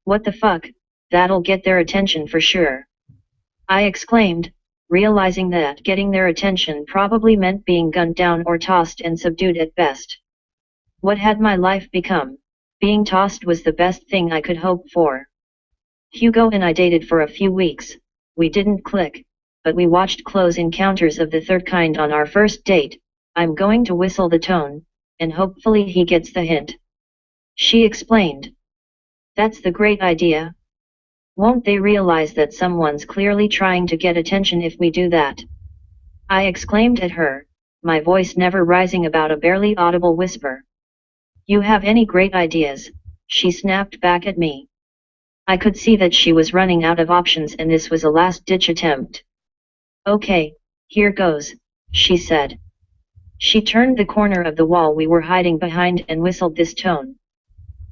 S2: What the fuck, that'll get their attention for sure. I exclaimed, realizing that getting their attention probably meant being gunned down or tossed and subdued at best. What had my life become? Being tossed was the best thing I could hope for. Hugo and I dated for a few weeks. We didn't click, but we watched Close Encounters of the Third Kind on our first date. I'm going to whistle the tone, and hopefully he gets the hint. She explained. That's the great idea. Won't they realize that someone's clearly trying to get attention if we do that? I exclaimed at her, my voice never rising about a barely audible whisper. You have any great ideas? She snapped back at me. I could see that she was running out of options and this was a last-ditch attempt. Okay, here goes, she said. She turned the corner of the wall we were hiding behind and whistled this tone.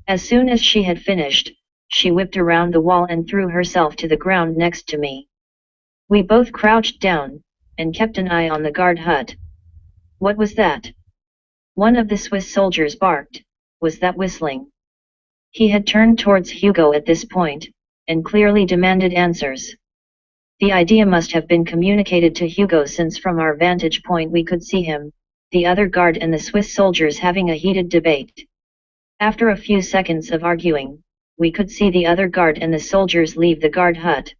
S2: As soon as she had finished, she whipped around the wall and threw herself to the ground next to me. We both crouched down, and kept an eye on the guard hut. What was that? One of the Swiss soldiers barked. Was that whistling? He had turned towards Hugo at this point, and clearly demanded answers. The idea must have been communicated to Hugo since from our vantage point we could see him, the other guard and the Swiss soldiers having a heated debate. After a few seconds of arguing, we could see the other guard and the soldiers leave the guard hut.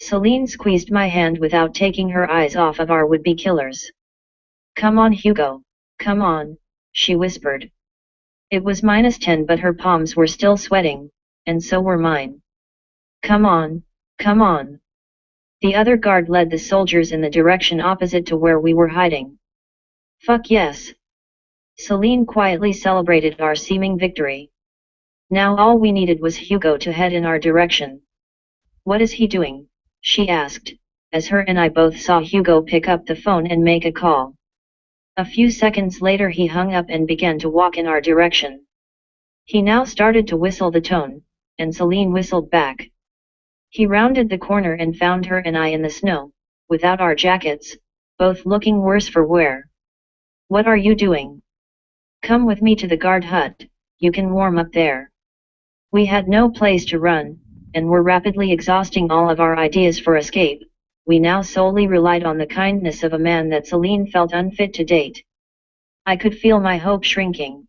S2: Celine squeezed my hand without taking her eyes off of our would-be killers. Come on Hugo, come on, she whispered. It was -10 but her palms were still sweating, and so were mine. Come on, come on. The other guard led the soldiers in the direction opposite to where we were hiding. Fuck yes. Celine quietly celebrated our seeming victory. Now all we needed was Hugo to head in our direction. What is he doing? She asked, as her and I both saw Hugo pick up the phone and make a call. A few seconds later he hung up and began to walk in our direction. He now started to whistle the tone, and Celine whistled back. He rounded the corner and found her and I in the snow, without our jackets, both looking worse for wear. What are you doing? Come with me to the guard hut, you can warm up there. We had no place to run, and were rapidly exhausting all of our ideas for escape. We now solely relied on the kindness of a man that Celine felt unfit to date. I could feel my hope shrinking.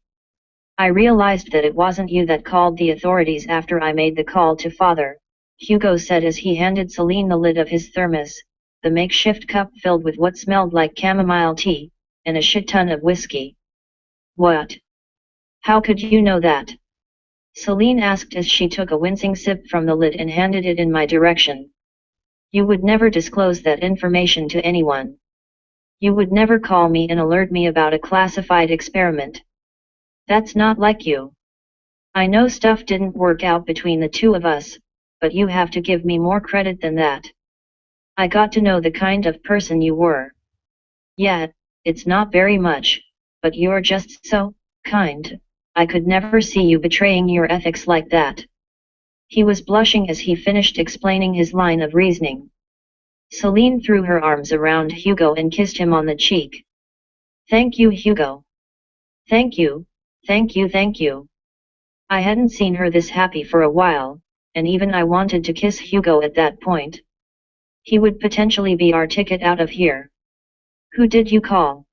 S2: I realized that it wasn't you that called the authorities after I made the call to Father, Hugo said as he handed Celine the lid of his thermos, the makeshift cup filled with what smelled like chamomile tea, and a shit ton of whiskey. What? How could you know that? Celine asked as she took a wincing sip from the lid and handed it in my direction. You would never disclose that information to anyone. You would never call me and alert me about a classified experiment. That's not like you. I know stuff didn't work out between the two of us, but you have to give me more credit than that. I got to know the kind of person you were. Yeah, it's not very much, but you're just so kind. I could never see you betraying your ethics like that. He was blushing as he finished explaining his line of reasoning. Celine threw her arms around Hugo and kissed him on the cheek. Thank you, Hugo. Thank you, thank you, thank you. I hadn't seen her this happy for a while, and even I wanted to kiss Hugo at that point. He would potentially be our ticket out of here. Who did you call?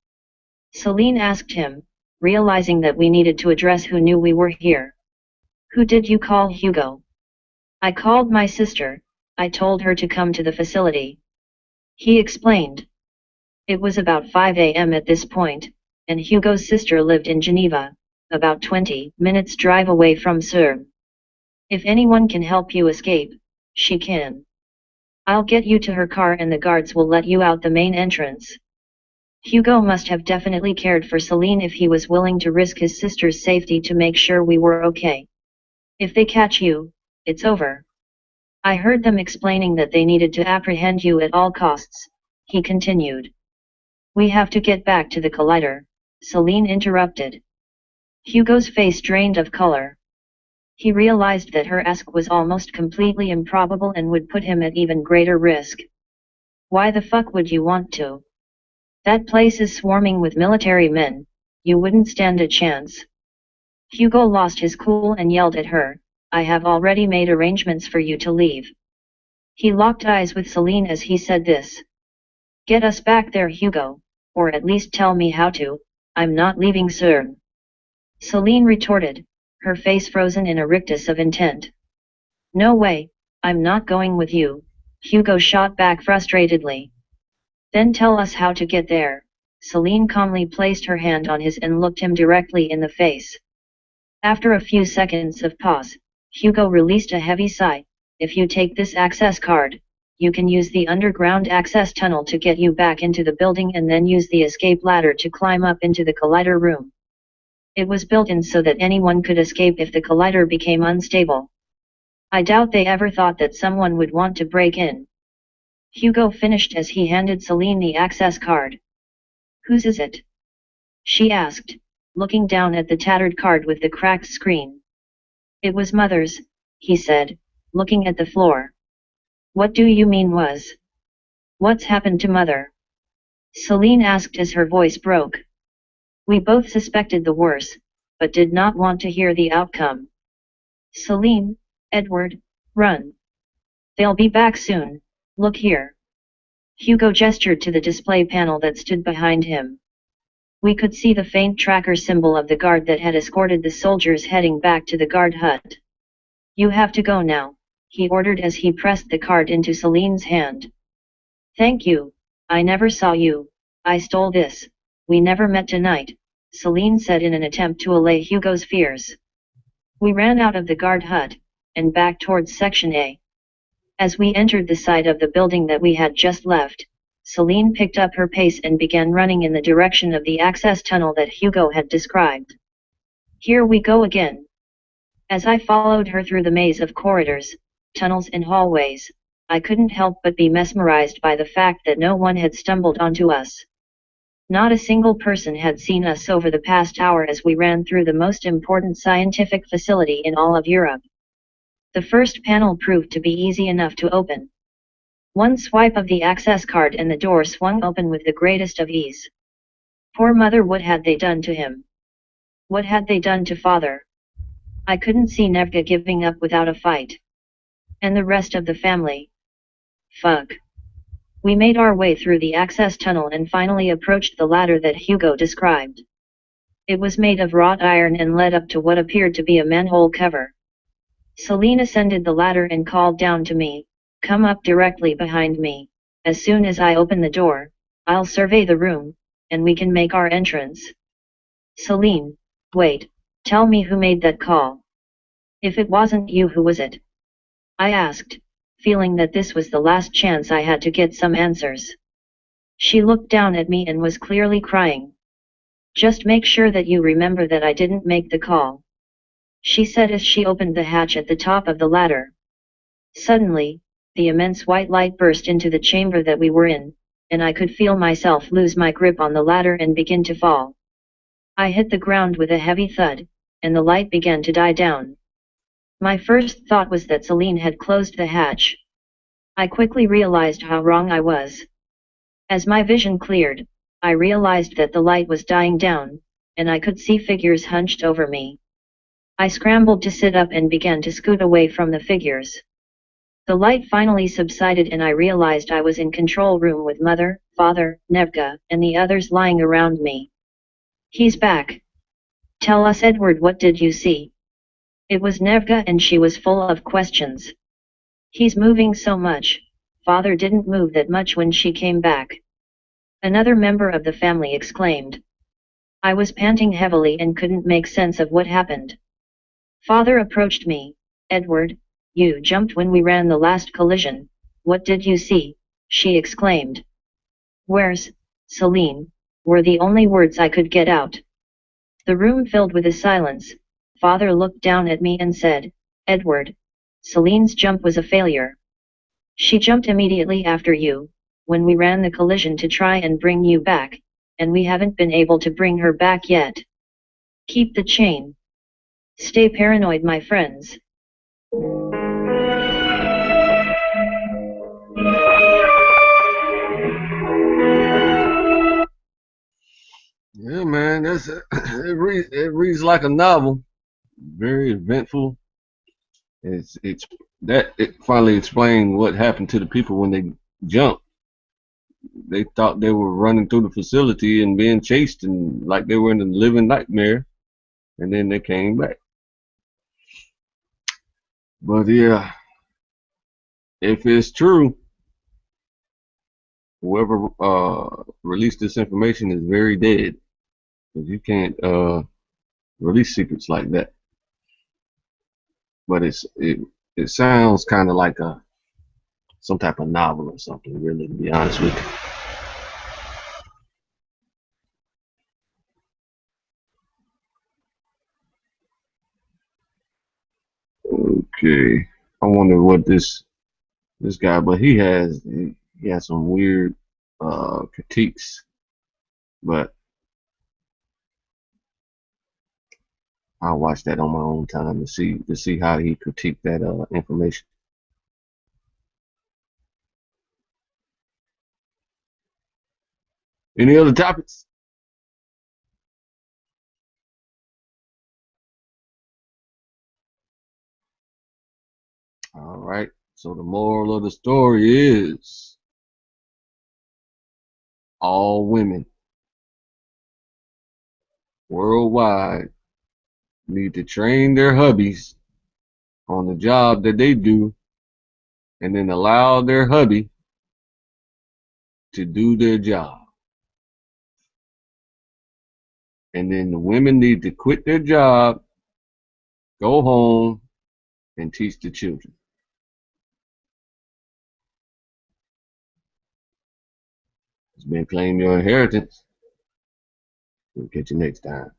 S2: Celine asked him, realizing that we needed to address who knew we were here. Who did you call, Hugo? I called my sister. I told her to come to the facility. He explained. It was about 5 a.m. at this point, and Hugo's sister lived in Geneva, about 20 minutes drive away from Serb. If anyone can help you escape, she can. I'll get you to her car and the guards will let you out the main entrance. Hugo must have definitely cared for Celine if he was willing to risk his sister's safety to make sure we were okay. If they catch you, it's over. I heard them explaining that they needed to apprehend you at all costs, he continued. We have to get back to the collider, Celine interrupted. Hugo's face drained of color. He realized that her ask was almost completely improbable and would put him at even greater risk. Why the fuck would you want to? That place is swarming with military men, you wouldn't stand a chance. Hugo lost his cool and yelled at her, I have already made arrangements for you to leave. He locked eyes with Celine as he said this. Get us back there, Hugo, or at least tell me how to, I'm not leaving, sir. Celine retorted, her face frozen in a rictus of intent. No way, I'm not going with you, Hugo shot back frustratedly. Then tell us how to get there. Celine calmly placed her hand on his and looked him directly in the face. After a few seconds of pause, Hugo released a heavy sigh. If you take this access card, you can use the underground access tunnel to get you back into the building and then use the escape ladder to climb up into the collider room. It was built in so that anyone could escape if the collider became unstable. I doubt they ever thought that someone would want to break in. Hugo finished as he handed Celine the access card. Whose is it? She asked, looking down at the tattered card with the cracked screen. It was Mother's, he said, looking at the floor. What do you mean was? What's happened to Mother? Celine asked as her voice broke. We both suspected the worst, but did not want to hear the outcome. Celine, Edward, run. They'll be back soon, look here. Hugo gestured to the display panel that stood behind him. We could see the faint tracker symbol of the guard that had escorted the soldiers heading back to the guard hut. You have to go now, he ordered as he pressed the card into Celine's hand. Thank you, I never saw you, I stole this, we never met tonight, Celine said in an attempt to allay Hugo's fears. We ran out of the guard hut, and back towards Section A. As we entered the side of the building that we had just left, Celine picked up her pace and began running in the direction of the access tunnel that Hugo had described. Here we go again. As I followed her through the maze of corridors, tunnels and hallways, I couldn't help but be mesmerized by the fact that no one had stumbled onto us. Not a single person had seen us over the past hour as we ran through the most important scientific facility in all of Europe. The first panel proved to be easy enough to open. One swipe of the access card and the door swung open with the greatest of ease. Poor mother, what had they done to him? What had they done to father? I couldn't see Nevka giving up without a fight. And the rest of the family. Fuck. We made our way through the access tunnel and finally approached the ladder that Hugo described. It was made of wrought iron and led up to what appeared to be a manhole cover. Celine ascended the ladder and called down to me, "Come up directly behind me. As soon as I open the door, I'll survey the room, and we can make our entrance." Celine, wait, tell me who made that call. If it wasn't you, who was it? I asked, feeling that this was the last chance I had to get some answers. She looked down at me and was clearly crying. "Just make sure that you remember that I didn't make the call," she said as she opened the hatch at the top of the ladder. Suddenly, the immense white light burst into the chamber that we were in, and I could feel myself lose my grip on the ladder and begin to fall. I hit the ground with a heavy thud, and the light began to die down. My first thought was that Celine had closed the hatch. I quickly realized how wrong I was. As my vision cleared, I realized that the light was dying down, and I could see figures hunched over me. I scrambled to sit up and began to scoot away from the figures. The light finally subsided and I realized I was in control room with mother, father, Nevka, and the others lying around me. "He's back. Tell us, Edward, what did you see?" It was Nevka and she was full of questions. "He's moving so much. Father didn't move that much when she came back," another member of the family exclaimed. I was panting heavily and couldn't make sense of what happened. Father approached me. "Edward, you jumped when we ran the last collision. What did you see?" she exclaimed. "Where's Celine?" were the only words I could get out. The room filled with a silence. Father looked down at me and said, "Edward, Celine's jump was a failure. She jumped immediately after you, when we ran the collision to try and bring you back, and we haven't been able to bring her back yet. Keep the chain. Stay paranoid, my friends."
S1: Yeah, man, it reads like a novel. Very eventful. It finally explained what happened to the people when they jumped. They thought they were running through the facility and being chased and like they were in a living nightmare, and then they came back. But yeah, if it's true, whoever released this information is very dead, because you can't release secrets like that. But it sounds kind of like some type of novel or something, really, to be honest with you. Okay, I wonder what this guy, but he has some weird critiques, but I'll watch that on my own time to see how he critiqued that information. Any other topics? All right. So the moral of the story is all women worldwide need to train their hubbies on the job that they do and then allow their hubby to do their job. And then the women need to quit their job, go home, and teach the children. It's been Claim Your Inheritance. We'll catch you next time.